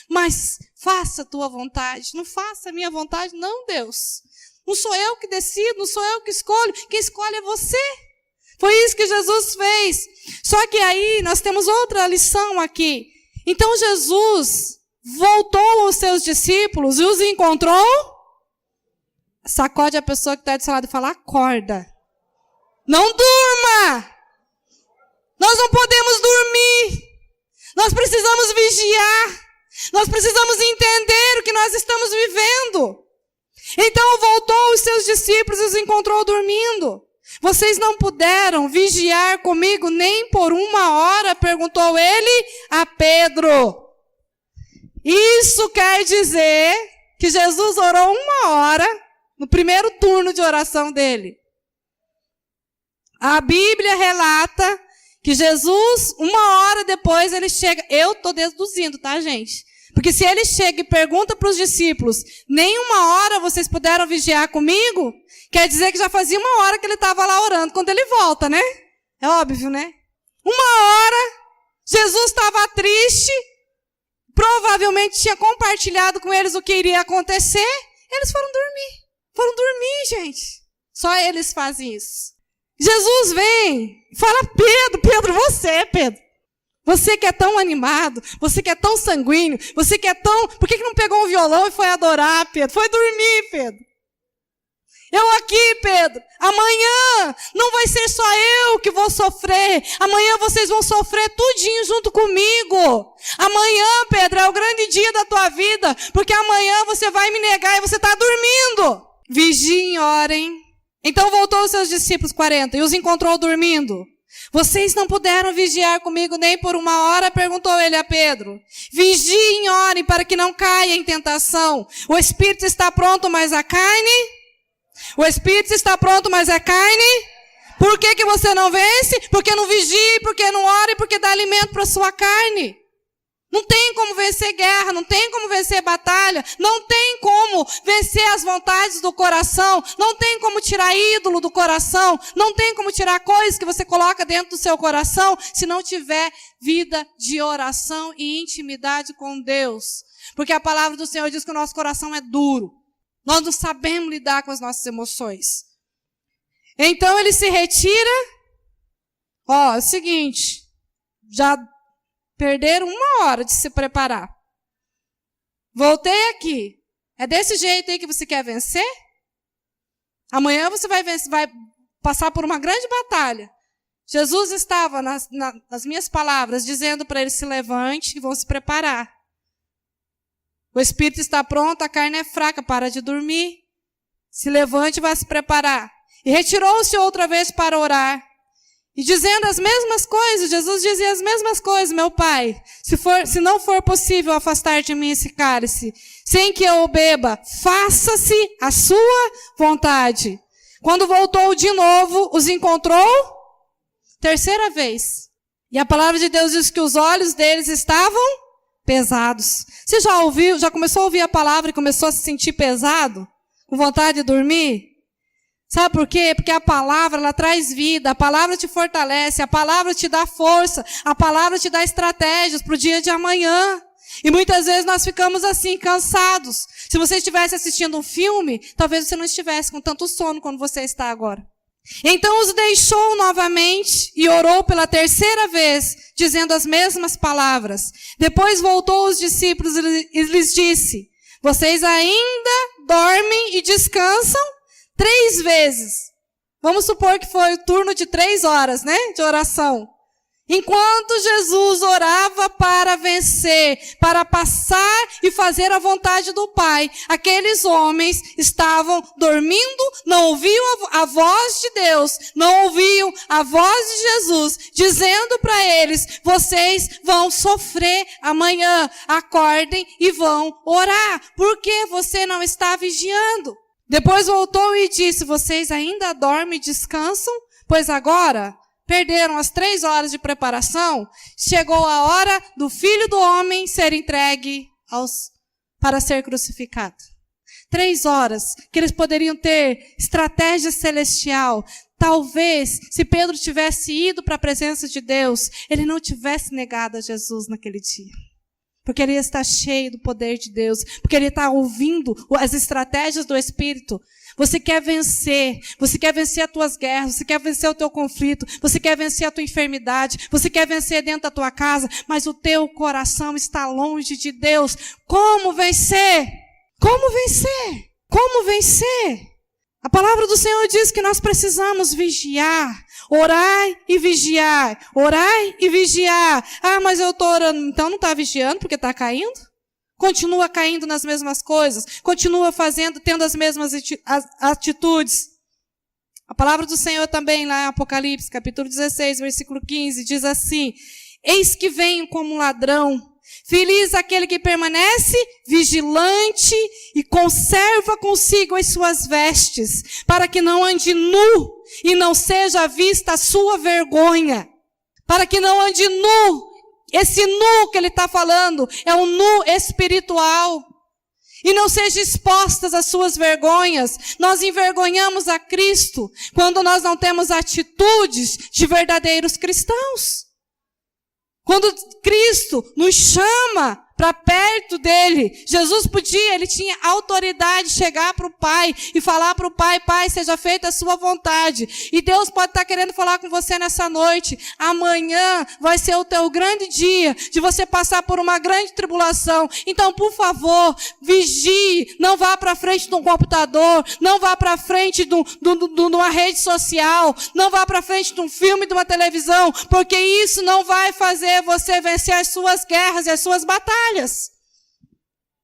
Mas faça a tua vontade. Não faça a minha vontade, não, Deus. Não sou eu que decido, não sou eu que escolho. Quem escolhe é você. Foi isso que Jesus fez. Só que aí nós temos outra lição aqui. Então Jesus voltou aos seus discípulos e os encontrou. Sacode a pessoa que está do seu lado e fala: acorda. Não durma. Nós não podemos dormir. Nós precisamos vigiar. Nós precisamos entender o que nós estamos vivendo. Então voltou os seus discípulos e os encontrou dormindo. Vocês não puderam vigiar comigo nem por 1 hora? Perguntou ele a Pedro. Isso quer dizer que Jesus orou 1 hora no primeiro turno de oração dele. A Bíblia relata que Jesus, 1 hora depois, ele chega. Eu estou deduzindo, tá, gente? Porque se ele chega e pergunta para os discípulos: nem 1 hora vocês puderam vigiar comigo? Quer dizer que já fazia 1 hora que ele estava lá orando, quando ele volta, né? É óbvio, né? 1 hora, Jesus estava triste, provavelmente tinha compartilhado com eles o que iria acontecer, eles foram dormir. Foram dormir, gente. Só eles fazem isso. Jesus vem, fala: Pedro, você que é tão animado, você que é tão sanguíneo, você que é tão... Por que não pegou um violão e foi adorar, Pedro? Foi dormir, Pedro. Eu aqui, Pedro. Amanhã não vai ser só eu que vou sofrer. Amanhã vocês vão sofrer tudinho junto comigo. Amanhã, Pedro, é o grande dia da tua vida, porque amanhã você vai me negar e você está dormindo. Vigiem e orem. Então voltou os seus discípulos 40 e os encontrou dormindo. Vocês não puderam vigiar comigo nem por 1 hora? Perguntou ele a Pedro. Vigiem e orem para que não caia em tentação. O espírito está pronto, mas a carne? O espírito está pronto, mas a carne? Por que você não vence? Porque não vigie, porque não ore, porque dá alimento para a sua carne. Não tem como vencer guerra, não tem como vencer batalha, não tem como vencer as vontades do coração, não tem como tirar ídolo do coração, não tem como tirar coisas que você coloca dentro do seu coração, se não tiver vida de oração e intimidade com Deus. Porque a palavra do Senhor diz que o nosso coração é duro. Nós não sabemos lidar com as nossas emoções. Então ele se retira. É o seguinte, já perderam 1 hora de se preparar. Voltei aqui. É desse jeito aí que você quer vencer? Amanhã você vai passar por uma grande batalha. Jesus estava, nas minhas palavras, dizendo para ele: se levante e vão se preparar. O espírito está pronto, a carne é fraca, para de dormir. Se levante e vai se preparar. E retirou-se outra vez para orar. E dizendo as mesmas coisas, Jesus dizia as mesmas coisas: meu Pai, se não for possível afastar de mim esse cálice, sem que eu o beba, faça-se a sua vontade. Quando voltou de novo, os encontrou 3ª vez. E a palavra de Deus diz que os olhos deles estavam pesados. Você já começou a ouvir a palavra e começou a se sentir pesado? Com vontade de dormir? Sabe por quê? Porque a palavra, ela traz vida, a palavra te fortalece, a palavra te dá força, a palavra te dá estratégias para o dia de amanhã. E muitas vezes nós ficamos assim, cansados. Se você estivesse assistindo um filme, talvez você não estivesse com tanto sono como você está agora. Então os deixou novamente e orou pela 3ª vez, dizendo as mesmas palavras. Depois voltou aos discípulos e lhes disse: vocês ainda dormem e descansam? 3 vezes. Vamos supor que foi o turno de 3 horas, né? De oração. Enquanto Jesus orava para vencer, para passar e fazer a vontade do Pai, aqueles homens estavam dormindo, não ouviam a voz de Deus, não ouviam a voz de Jesus, dizendo para eles: vocês vão sofrer amanhã, acordem e vão orar. Por que você não está vigiando? Depois voltou e disse: vocês ainda dormem e descansam? Pois agora perderam as 3 horas de preparação. Chegou a hora do Filho do Homem ser entregue para ser crucificado. 3 horas que eles poderiam ter estratégia celestial. Talvez, se Pedro tivesse ido para a presença de Deus, ele não tivesse negado a Jesus naquele dia. Porque ele está cheio do poder de Deus. Porque ele está ouvindo as estratégias do Espírito. Você quer vencer as tuas guerras, você quer vencer o teu conflito, você quer vencer a tua enfermidade, você quer vencer dentro da tua casa, mas o teu coração está longe de Deus. Como vencer? Como vencer? Como vencer? A palavra do Senhor diz que nós precisamos vigiar. Orai e vigiar. Orai e vigiar. Ah, mas eu estou orando. Então não está vigiando porque está caindo? Continua caindo nas mesmas coisas. Continua tendo as mesmas atitudes. A palavra do Senhor também lá em Apocalipse, capítulo 16, versículo 15, diz assim: eis que venho como um ladrão. Feliz aquele que permanece vigilante e conserva consigo as suas vestes, para que não ande nu e não seja vista a sua vergonha. Para que não ande nu. Esse nu que ele está falando é um nu espiritual. E não sejam expostas as suas vergonhas. Nós envergonhamos a Cristo quando nós não temos atitudes de verdadeiros cristãos. Quando Cristo nos chama para perto dele, Jesus ele tinha autoridade de chegar para o Pai e falar para o Pai: Pai, seja feita a sua vontade. E Deus pode estar querendo falar com você nessa noite. Amanhã vai ser o teu grande dia de você passar por uma grande tribulação. Então, por favor, vigie. Não vá para frente de um computador, não vá para frente de uma rede social, não vá para frente de um filme, de uma televisão, porque isso não vai fazer você vencer as suas guerras e as suas batalhas.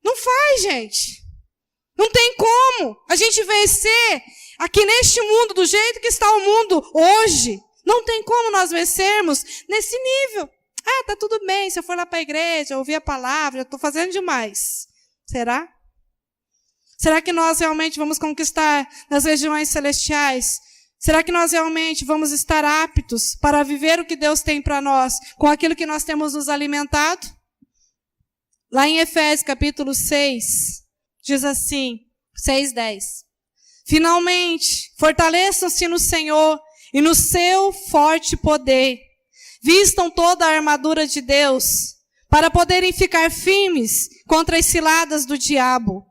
Não faz, gente. Não tem como a gente vencer aqui neste mundo, do jeito que está o mundo hoje, Não tem como nós vencermos nesse nível. Ah, tá tudo bem, se eu for lá para a igreja, ouvir a palavra, eu estou fazendo demais. Será? Será que nós realmente vamos conquistar nas regiões celestiais? Será que nós realmente vamos estar aptos para viver o que Deus tem para nós, com aquilo que nós temos nos alimentado? Lá em Efésios capítulo 6, diz assim, 6:10. Finalmente, fortaleçam-se no Senhor e no seu forte poder. Vistam toda a armadura de Deus, para poderem ficar firmes contra as ciladas do diabo.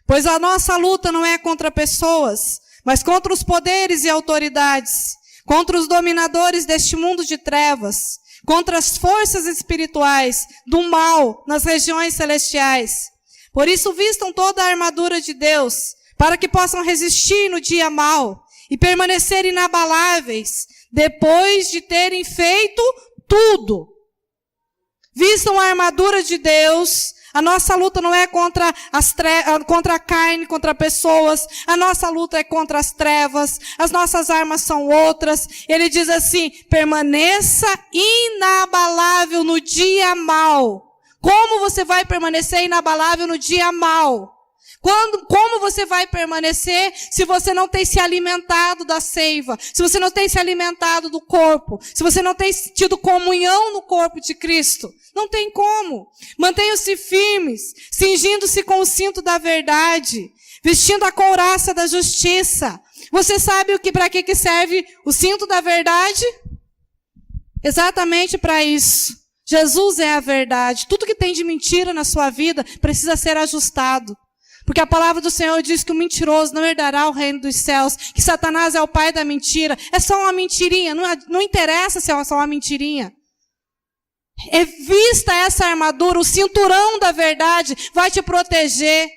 Pois a nossa luta não é contra pessoas, mas contra os poderes e autoridades, contra os dominadores deste mundo de trevas, contra as forças espirituais do mal nas regiões celestiais. Por isso vistam toda a armadura de Deus, para que possam resistir no dia mau e permanecer inabaláveis, depois de terem feito tudo. Vistam a armadura de Deus. A nossa luta não é contra a carne, contra pessoas. A nossa luta é contra as trevas. As nossas armas são outras. Ele diz assim, permaneça inabalável no dia mau. Como você vai permanecer inabalável no dia mau? Como você vai permanecer se você não tem se alimentado da seiva? Se você não tem se alimentado do corpo? Se você não tem tido comunhão no corpo de Cristo? Não tem como. Mantenham-se firmes, cingindo-se com o cinto da verdade, vestindo a couraça da justiça. Você sabe para que serve o cinto da verdade? Exatamente para isso. Jesus é a verdade. Tudo que tem de mentira na sua vida precisa ser ajustado. Porque a palavra do Senhor diz que o mentiroso não herdará o reino dos céus, que Satanás é o pai da mentira. É só uma mentirinha, não interessa se é só uma mentirinha. Vista essa armadura, o cinturão da verdade vai te proteger.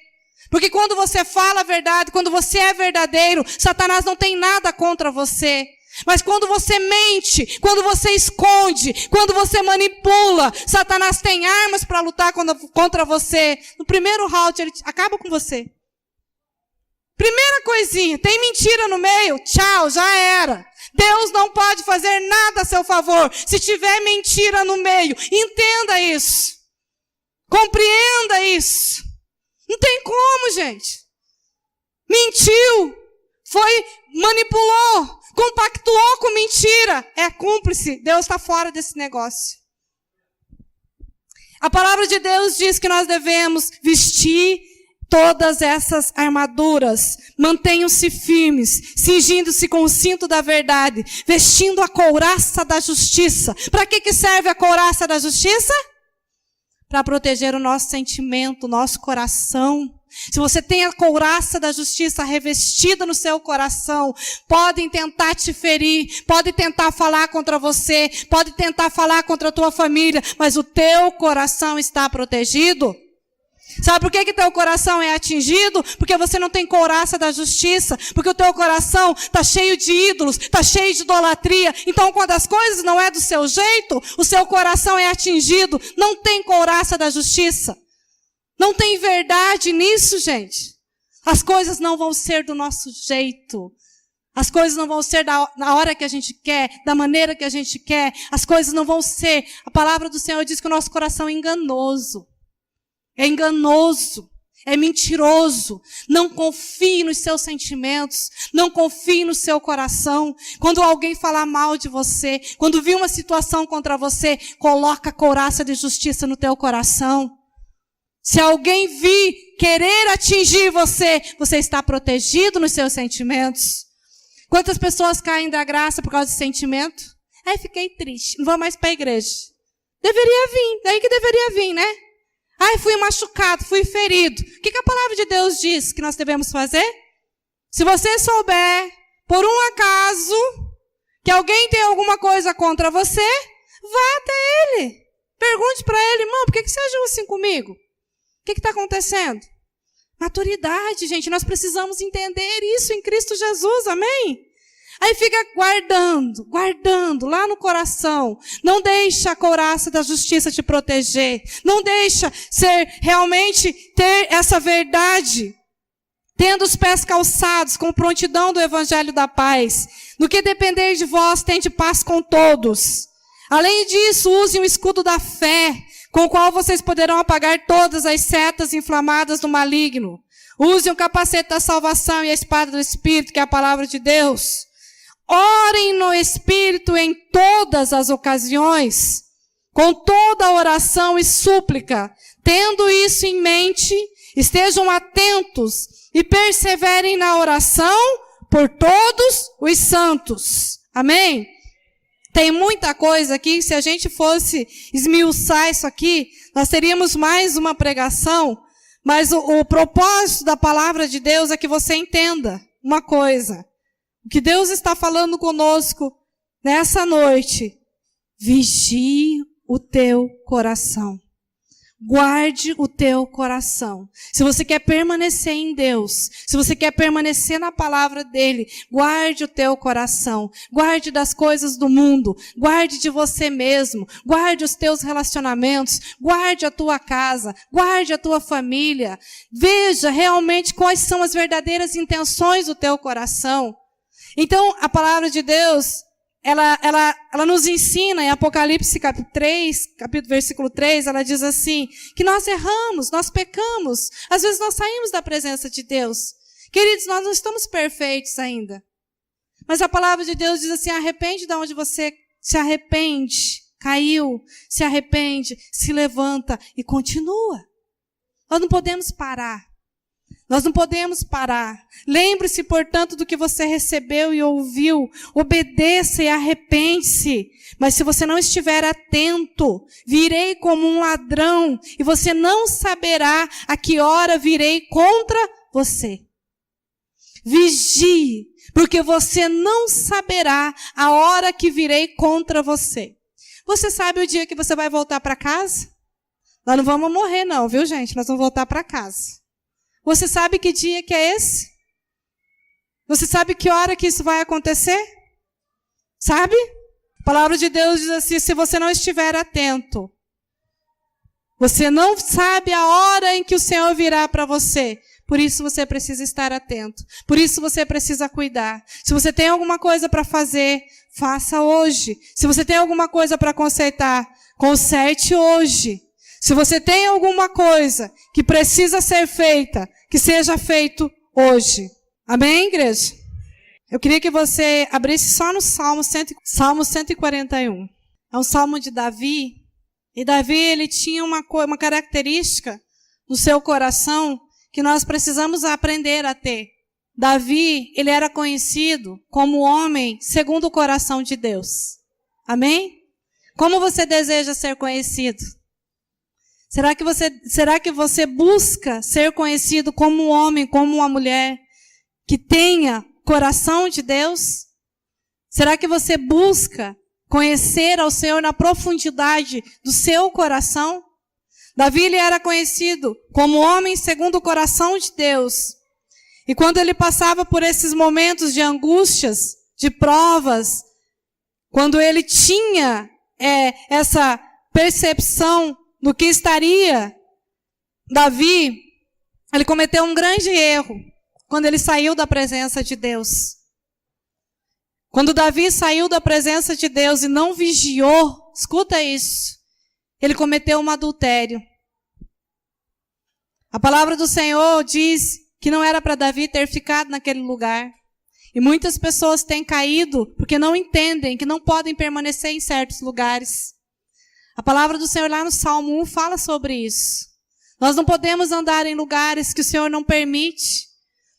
Porque quando você fala a verdade, quando você é verdadeiro, Satanás não tem nada contra você. Mas quando você mente, quando você esconde, quando você manipula, Satanás tem armas para lutar contra você. No primeiro round ele acaba com você. Primeira coisinha, tem mentira no meio, tchau, já era. Deus não pode fazer nada a seu favor se tiver mentira no meio. Entenda isso. Compreenda isso. Não tem como, gente. Mentiu, manipulou, compactuou com mentira, é cúmplice. Deus está fora desse negócio. A palavra de Deus diz que nós devemos vestir todas essas armaduras. Mantenham-se firmes, cingindo-se com o cinto da verdade, vestindo a couraça da justiça. Para que serve a couraça da justiça? Para proteger o nosso sentimento, o nosso coração. Se você tem a couraça da justiça revestida no seu coração, podem tentar te ferir, podem tentar falar contra você, podem tentar falar contra a tua família, mas o teu coração está protegido. Sabe por que teu coração é atingido? Porque você não tem couraça da justiça, porque o teu coração está cheio de ídolos, está cheio de idolatria. Então, quando as coisas não é do seu jeito, o seu coração é atingido. Não tem couraça da justiça. Não tem verdade nisso, gente. As coisas não vão ser do nosso jeito. As coisas não vão ser na hora que a gente quer, da maneira que a gente quer. As coisas não vão ser. A palavra do Senhor diz que o nosso coração é enganoso. É enganoso. É mentiroso. Não confie nos seus sentimentos. Não confie no seu coração. Quando alguém falar mal de você, quando vir uma situação contra você, coloca a couraça de justiça no teu coração. Se alguém vir querer atingir você, você está protegido nos seus sentimentos. Quantas pessoas caem da graça por causa de sentimento? Ai, fiquei triste, não vou mais para a igreja. Deveria vir, daí que deveria vir, né? Ai, fui machucado, fui ferido. O que a palavra de Deus diz que nós devemos fazer? Se você souber, por um acaso, que alguém tem alguma coisa contra você, vá até ele. Pergunte para ele, irmão, por que você agiu assim comigo? O que está acontecendo? Maturidade, gente. Nós precisamos entender isso em Cristo Jesus, amém? Aí fica guardando lá no coração. Não deixa a couraça da justiça te proteger. Não deixa ser realmente ter essa verdade. tendo os pés calçados com prontidão do evangelho da paz. No que depender de vós, tende paz com todos. Além disso, usem o escudo da fé, com o qual vocês poderão apagar todas as setas inflamadas do maligno. Usem o capacete da salvação e a espada do Espírito, que é a palavra de Deus. Orem no Espírito em todas as ocasiões, com toda oração e súplica. Tendo isso em mente, estejam atentos e perseverem na oração por todos os santos. Amém? Tem muita coisa aqui, se a gente fosse esmiuçar isso aqui, nós teríamos mais uma pregação, mas o propósito da palavra de Deus é que você entenda uma coisa. O que Deus está falando conosco nessa noite, vigie o teu coração. Guarde o teu coração. Se você quer permanecer em Deus, se você quer permanecer na palavra dele, guarde o teu coração. Guarde das coisas do mundo. Guarde de você mesmo. Guarde os teus relacionamentos. Guarde a tua casa. Guarde a tua família. Veja realmente quais são as verdadeiras intenções do teu coração. Então, a palavra de Deus, ela nos ensina em Apocalipse capítulo versículo 3, ela diz assim, que nós erramos, nós pecamos, às vezes nós saímos da presença de Deus. Queridos, nós não estamos perfeitos ainda. Mas a palavra de Deus diz assim, arrepende de onde você se arrepende, caiu, se arrepende, se levanta e continua. Nós não podemos parar. Nós não podemos parar. Lembre-se, portanto, do que você recebeu e ouviu. Obedeça e arrepende-se. Mas se você não estiver atento, virei como um ladrão e você não saberá a que hora virei contra você. Vigie, porque você não saberá a hora que virei contra você. Você sabe o dia que você vai voltar para casa? Nós não vamos morrer não, viu gente? Nós vamos voltar para casa. Você sabe que dia que é esse? Você sabe que hora que isso vai acontecer? Sabe? A palavra de Deus diz assim, se você não estiver atento, você não sabe a hora em que o Senhor virá para você. Por isso você precisa estar atento. Por isso você precisa cuidar. Se você tem alguma coisa para fazer, faça hoje. Se você tem alguma coisa para consertar, conserte hoje. Se você tem alguma coisa que precisa ser feita, que seja feito hoje. Amém, igreja? Eu queria que você abrisse só no Salmo 141. É um salmo de Davi. E Davi, ele tinha uma característica no seu coração que nós precisamos aprender a ter. Davi, ele era conhecido como homem segundo o coração de Deus. Amém? Como você deseja ser conhecido? Será que você busca ser conhecido como um homem, como uma mulher que tenha coração de Deus? Será que você busca conhecer ao Senhor na profundidade do seu coração? Davi, ele era conhecido como homem segundo o coração de Deus. E quando ele passava por esses momentos de angústias, de provas, quando ele tinha essa percepção do que estaria, Davi, ele cometeu um grande erro quando ele saiu da presença de Deus. Quando Davi saiu da presença de Deus e não vigiou, escuta isso, ele cometeu um adultério. A palavra do Senhor diz que não era para Davi ter ficado naquele lugar. E muitas pessoas têm caído porque não entendem que não podem permanecer em certos lugares. A palavra do Senhor lá no Salmo 1 fala sobre isso. Nós não podemos andar em lugares que o Senhor não permite.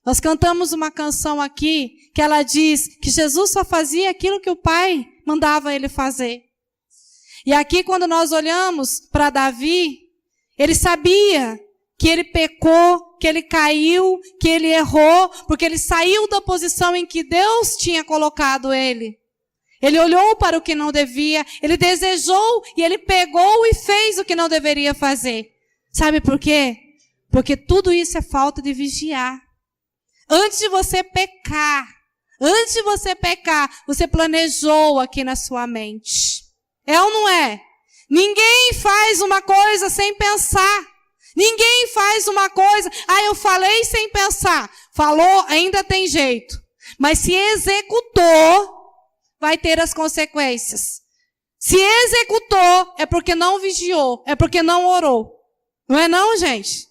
Nós cantamos uma canção aqui que ela diz que Jesus só fazia aquilo que o Pai mandava ele fazer. E aqui quando nós olhamos para Davi, ele sabia que ele pecou, que ele caiu, que ele errou, porque ele saiu da posição em que Deus tinha colocado ele. Ele olhou para o que não devia, ele desejou e ele pegou e fez o que não deveria fazer. Sabe por quê? Porque tudo isso é falta de vigiar. Antes de você pecar, você planejou aqui na sua mente. É ou não é? Ninguém faz uma coisa sem pensar. Ninguém faz uma coisa, eu falei sem pensar. Falou, ainda tem jeito. Mas se executou, vai ter as consequências. Se executou, é porque não vigiou, é porque não orou. Não é não, gente?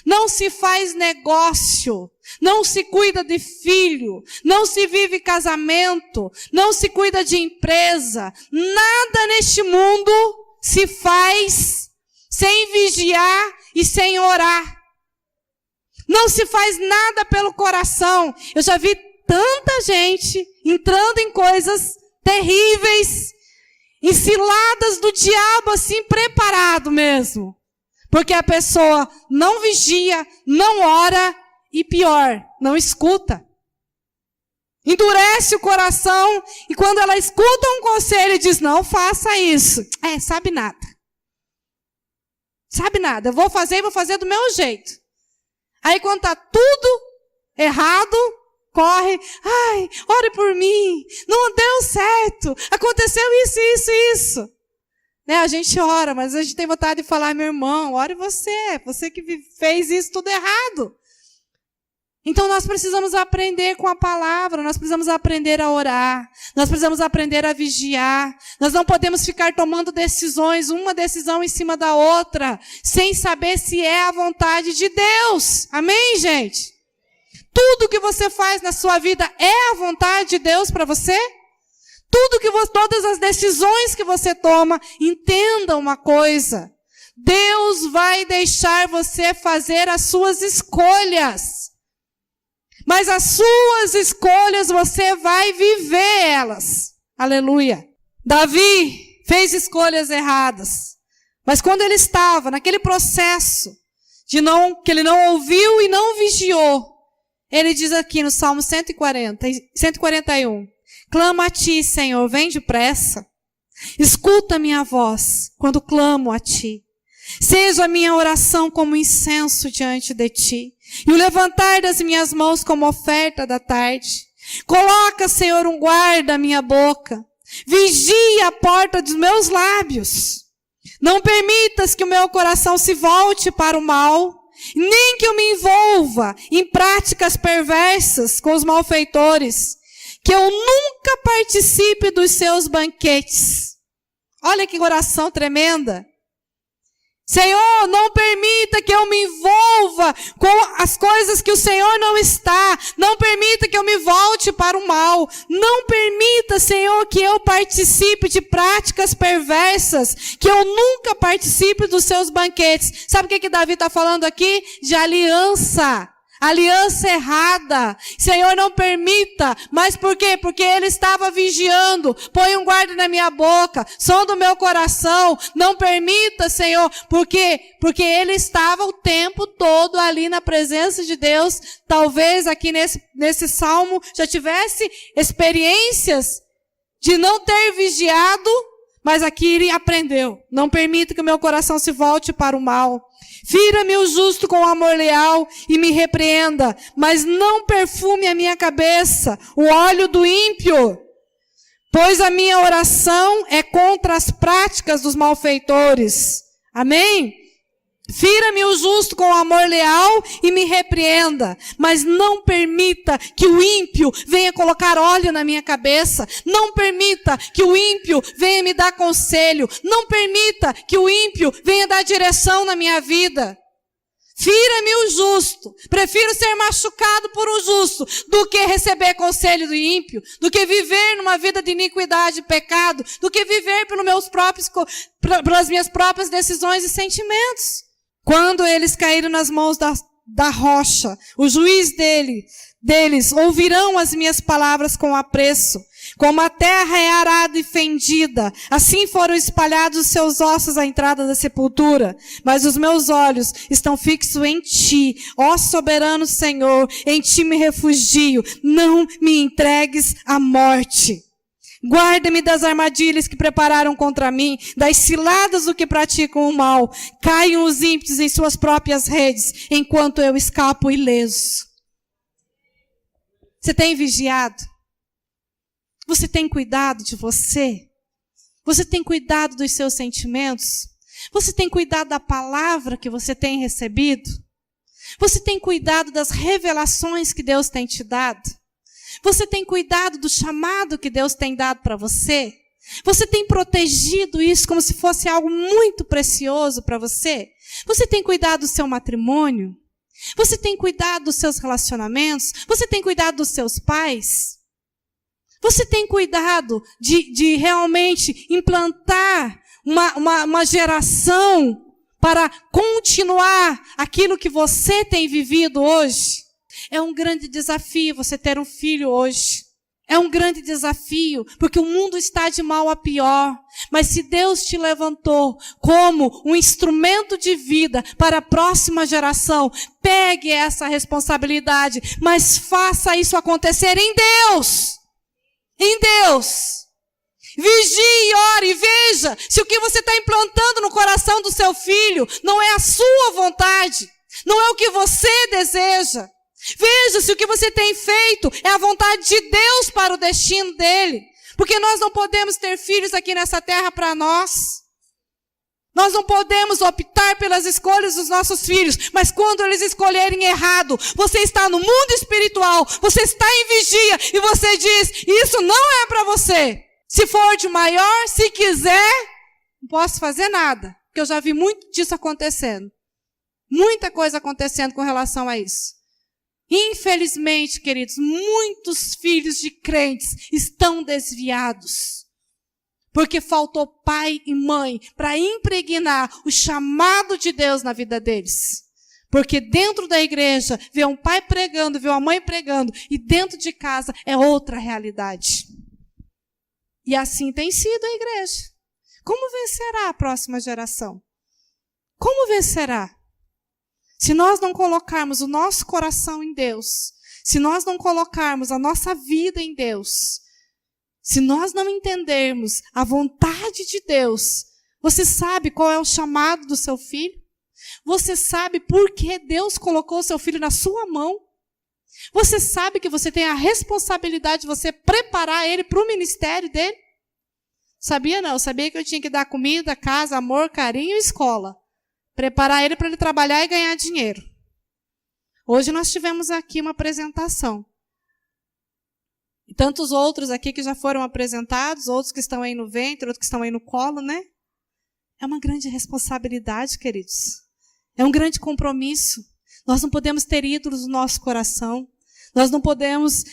Não se faz negócio, não se cuida de filho, não se vive casamento, não se cuida de empresa. Nada neste mundo se faz sem vigiar e sem orar. Não se faz nada pelo coração. Eu já vi tanta gente entrando em coisas terríveis, em ciladas do diabo assim preparado mesmo. Porque a pessoa não vigia, não ora e pior, não escuta. Endurece o coração e quando ela escuta um conselho diz, não faça isso. Sabe nada. Sabe nada, eu vou fazer do meu jeito. Aí quando está tudo errado, corre, ore por mim, não deu certo, aconteceu isso. Né? A gente ora, mas a gente tem vontade de falar, meu irmão, ore você que fez isso tudo errado. Então nós precisamos aprender com a palavra, nós precisamos aprender a orar, nós precisamos aprender a vigiar. Nós não podemos ficar tomando decisões, uma decisão em cima da outra, sem saber se é a vontade de Deus. Amém, gente? Tudo que você faz na sua vida é a vontade de Deus para você? Todas as decisões que você toma, entenda uma coisa. Deus vai deixar você fazer as suas escolhas. Mas as suas escolhas, você vai viver elas. Aleluia. Davi fez escolhas erradas. Mas quando ele estava naquele processo que ele não ouviu e não vigiou, ele diz aqui no Salmo 141, clamo a ti, Senhor, vem depressa. Escuta minha voz quando clamo a ti. Seja a minha oração como incenso diante de ti, e o levantar das minhas mãos como oferta da tarde. Coloca, Senhor, um guarda à minha boca. Vigia a porta dos meus lábios. Não permitas que o meu coração se volte para o mal, nem que eu me envolva em práticas perversas com os malfeitores, que eu nunca participe dos seus banquetes. Olha que oração tremenda. Senhor, não permita que eu me envolva com as coisas que o Senhor não está. Não permita que eu me volte para o mal. Não permita, Senhor, que eu participe de práticas perversas, que eu nunca participe dos seus banquetes. Sabe o que Davi está falando aqui? De aliança. Aliança errada. Senhor, não permita. Mas por quê? Porque ele estava vigiando. Põe um guarda na minha boca. Som do meu coração. Não permita, Senhor. Por quê? Porque ele estava o tempo todo ali na presença de Deus. Talvez aqui nesse salmo já tivesse experiências de não ter vigiado, mas aqui ele aprendeu. Não permita que o meu coração se volte para o mal. Fira-me o justo com amor leal e me repreenda, mas não perfume a minha cabeça, o óleo do ímpio, pois a minha oração é contra as práticas dos malfeitores. Amém? Fira-me o justo com amor leal e me repreenda, mas não permita que o ímpio venha colocar óleo na minha cabeça. Não permita que o ímpio venha me dar conselho. Não permita que o ímpio venha dar direção na minha vida. Fira-me o justo. Prefiro ser machucado por um justo do que receber conselho do ímpio, do que viver numa vida de iniquidade e pecado, do que viver pelas minhas próprias decisões e sentimentos. Quando eles caíram nas mãos da rocha, o juiz deles ouvirão as minhas palavras com apreço. Como a terra é arada e fendida, assim foram espalhados os seus ossos à entrada da sepultura. Mas os meus olhos estão fixos em ti, ó soberano Senhor, em ti me refugio. Não me entregues à morte. Guarda-me das armadilhas que prepararam contra mim, das ciladas do que praticam o mal. Caiam os ímpios em suas próprias redes, enquanto eu escapo ileso. Você tem vigiado? Você tem cuidado de você? Você tem cuidado dos seus sentimentos? Você tem cuidado da palavra que você tem recebido? Você tem cuidado das revelações que Deus tem te dado? Você tem cuidado do chamado que Deus tem dado para você? Você tem protegido isso como se fosse algo muito precioso para você? Você tem cuidado do seu matrimônio? Você tem cuidado dos seus relacionamentos? Você tem cuidado dos seus pais? Você tem cuidado de realmente implantar uma geração para continuar aquilo que você tem vivido hoje? É um grande desafio você ter um filho hoje. É um grande desafio, porque o mundo está de mal a pior. Mas se Deus te levantou como um instrumento de vida para a próxima geração, pegue essa responsabilidade, mas faça isso acontecer em Deus. Em Deus. Vigie, ore e veja se o que você está implantando no coração do seu filho não é a sua vontade, não é o que você deseja. Veja se o que você tem feito é a vontade de Deus para o destino dele. Porque nós não podemos ter filhos aqui nessa terra para nós. Nós não podemos optar pelas escolhas dos nossos filhos. Mas quando eles escolherem errado, você está no mundo espiritual, você está em vigia e você diz, isso não é para você. Se for de maior, se quiser, não posso fazer nada. Porque eu já vi muito disso acontecendo. Muita coisa acontecendo com relação a isso. Infelizmente, queridos, muitos filhos de crentes estão desviados. Porque faltou pai e mãe para impregnar o chamado de Deus na vida deles. Porque dentro da igreja, vê um pai pregando, vê uma mãe pregando, e dentro de casa é outra realidade. E assim tem sido a igreja. Como vencerá a próxima geração? Como vencerá? Se nós não colocarmos o nosso coração em Deus, se nós não colocarmos a nossa vida em Deus, se nós não entendermos a vontade de Deus, você sabe qual é o chamado do seu filho? Você sabe por que Deus colocou o seu filho na sua mão? Você sabe que você tem a responsabilidade de você preparar ele para o ministério dele? Sabia não? Eu sabia que eu tinha que dar comida, casa, amor, carinho e escola. Preparar ele para ele trabalhar e ganhar dinheiro. Hoje nós tivemos aqui uma apresentação. E tantos outros aqui que já foram apresentados, outros que estão aí no ventre, outros que estão aí no colo, né? É uma grande responsabilidade, queridos. É um grande compromisso. Nós não podemos ter ídolos no nosso coração. Nós não podemos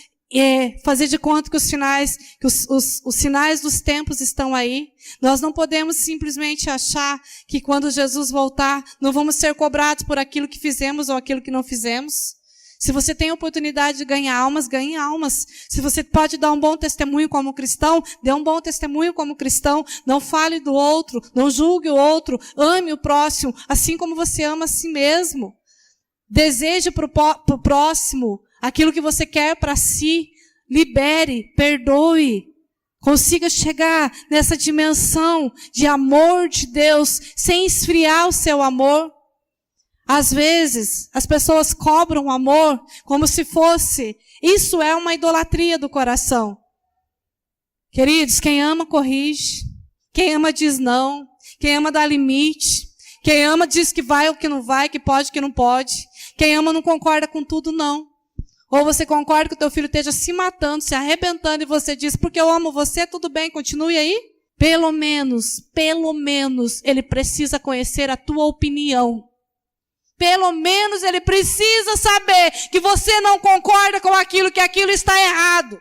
fazer de conta que os sinais dos tempos estão aí. Nós não podemos simplesmente achar que quando Jesus voltar, não vamos ser cobrados por aquilo que fizemos ou aquilo que não fizemos. Se você tem a oportunidade de ganhar almas, ganhe almas. Se você pode dar um bom testemunho como cristão, dê um bom testemunho como cristão. Não fale do outro, não julgue o outro, ame o próximo, assim como você ama a si mesmo. Deseje para o próximo aquilo que você quer para si. Libere, perdoe. Consiga chegar nessa dimensão de amor de Deus, sem esfriar o seu amor. Às vezes, as pessoas cobram amor como se fosse. Isso é uma idolatria do coração. Queridos, quem ama corrige. Quem ama diz não. Quem ama dá limite. Quem ama diz que vai ou que não vai, que pode ou que não pode. Quem ama não concorda com tudo, não. Ou você concorda que o teu filho esteja se matando, se arrebentando, e você diz, porque eu amo você, tudo bem, continue aí? Pelo menos, ele precisa conhecer a tua opinião. Pelo menos ele precisa saber que você não concorda com aquilo, que aquilo está errado.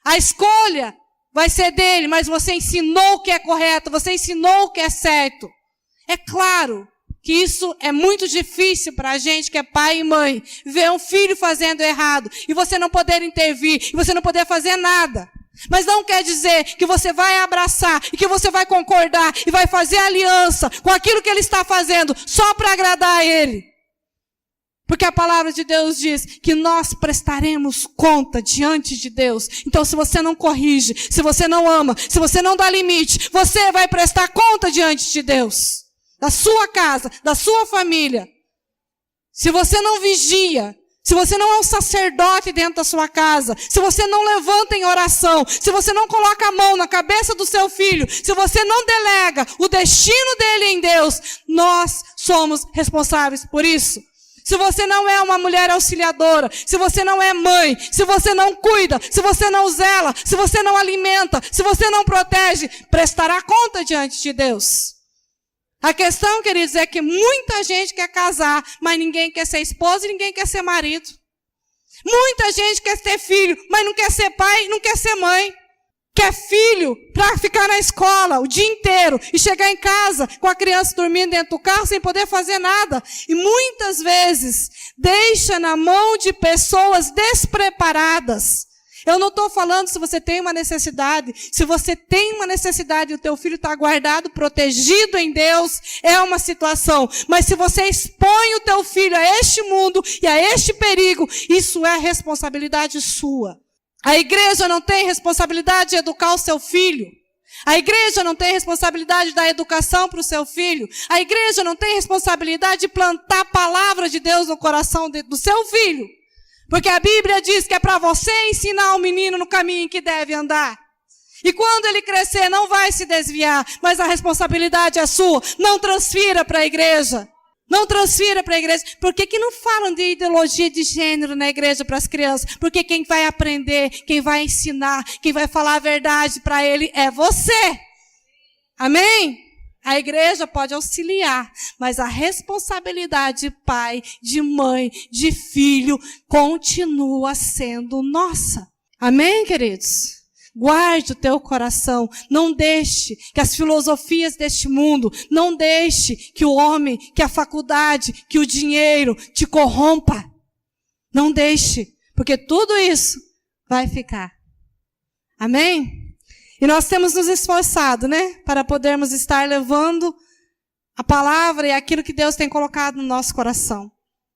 A escolha vai ser dele, mas você ensinou o que é correto, você ensinou o que é certo. É claro que isso é muito difícil para a gente que é pai e mãe, ver um filho fazendo errado, e você não poder intervir, e você não poder fazer nada. Mas não quer dizer que você vai abraçar, e que você vai concordar, e vai fazer aliança com aquilo que ele está fazendo, só para agradar a ele. Porque a palavra de Deus diz que nós prestaremos conta diante de Deus. Então se você não corrige, se você não ama, se você não dá limite, você vai prestar conta diante de Deus. Da sua casa, da sua família. Se você não vigia, se você não é um sacerdote dentro da sua casa, se você não levanta em oração, se você não coloca a mão na cabeça do seu filho, se você não delega o destino dele em Deus, nós somos responsáveis por isso. Se você não é uma mulher auxiliadora, se você não é mãe, se você não cuida, se você não zela, se você não alimenta, se você não protege, prestará conta diante de Deus. A questão, queridos, é que muita gente quer casar, mas ninguém quer ser esposa e ninguém quer ser marido. Muita gente quer ter filho, mas não quer ser pai, não quer ser mãe. Quer filho para ficar na escola o dia inteiro e chegar em casa com a criança dormindo dentro do carro sem poder fazer nada. E muitas vezes deixa na mão de pessoas despreparadas. Eu não estou falando se você tem uma necessidade. Se você tem uma necessidade e o teu filho está guardado, protegido em Deus, é uma situação. Mas se você expõe o teu filho a este mundo e a este perigo, isso é responsabilidade sua. A igreja não tem responsabilidade de educar o seu filho. A igreja não tem responsabilidade de dar educação para o seu filho. A igreja não tem responsabilidade de plantar a palavra de Deus no coração do seu filho. Porque a Bíblia diz que é para você ensinar o menino no caminho em que deve andar. E quando ele crescer, não vai se desviar, mas a responsabilidade é sua. Não transfira para a igreja. Não transfira para a igreja. Por que não falam de ideologia de gênero na igreja para as crianças? Porque quem vai aprender, quem vai ensinar, quem vai falar a verdade para ele é você. Amém? A igreja pode auxiliar, mas a responsabilidade de pai, de mãe, de filho, continua sendo nossa. Amém, queridos? Guarde o teu coração. Não deixe que as filosofias deste mundo, não deixe que o homem, que a faculdade, que o dinheiro te corrompa. Não deixe, porque tudo isso vai ficar. Amém? E nós temos nos esforçado, para podermos estar levando a palavra e aquilo que Deus tem colocado no nosso coração.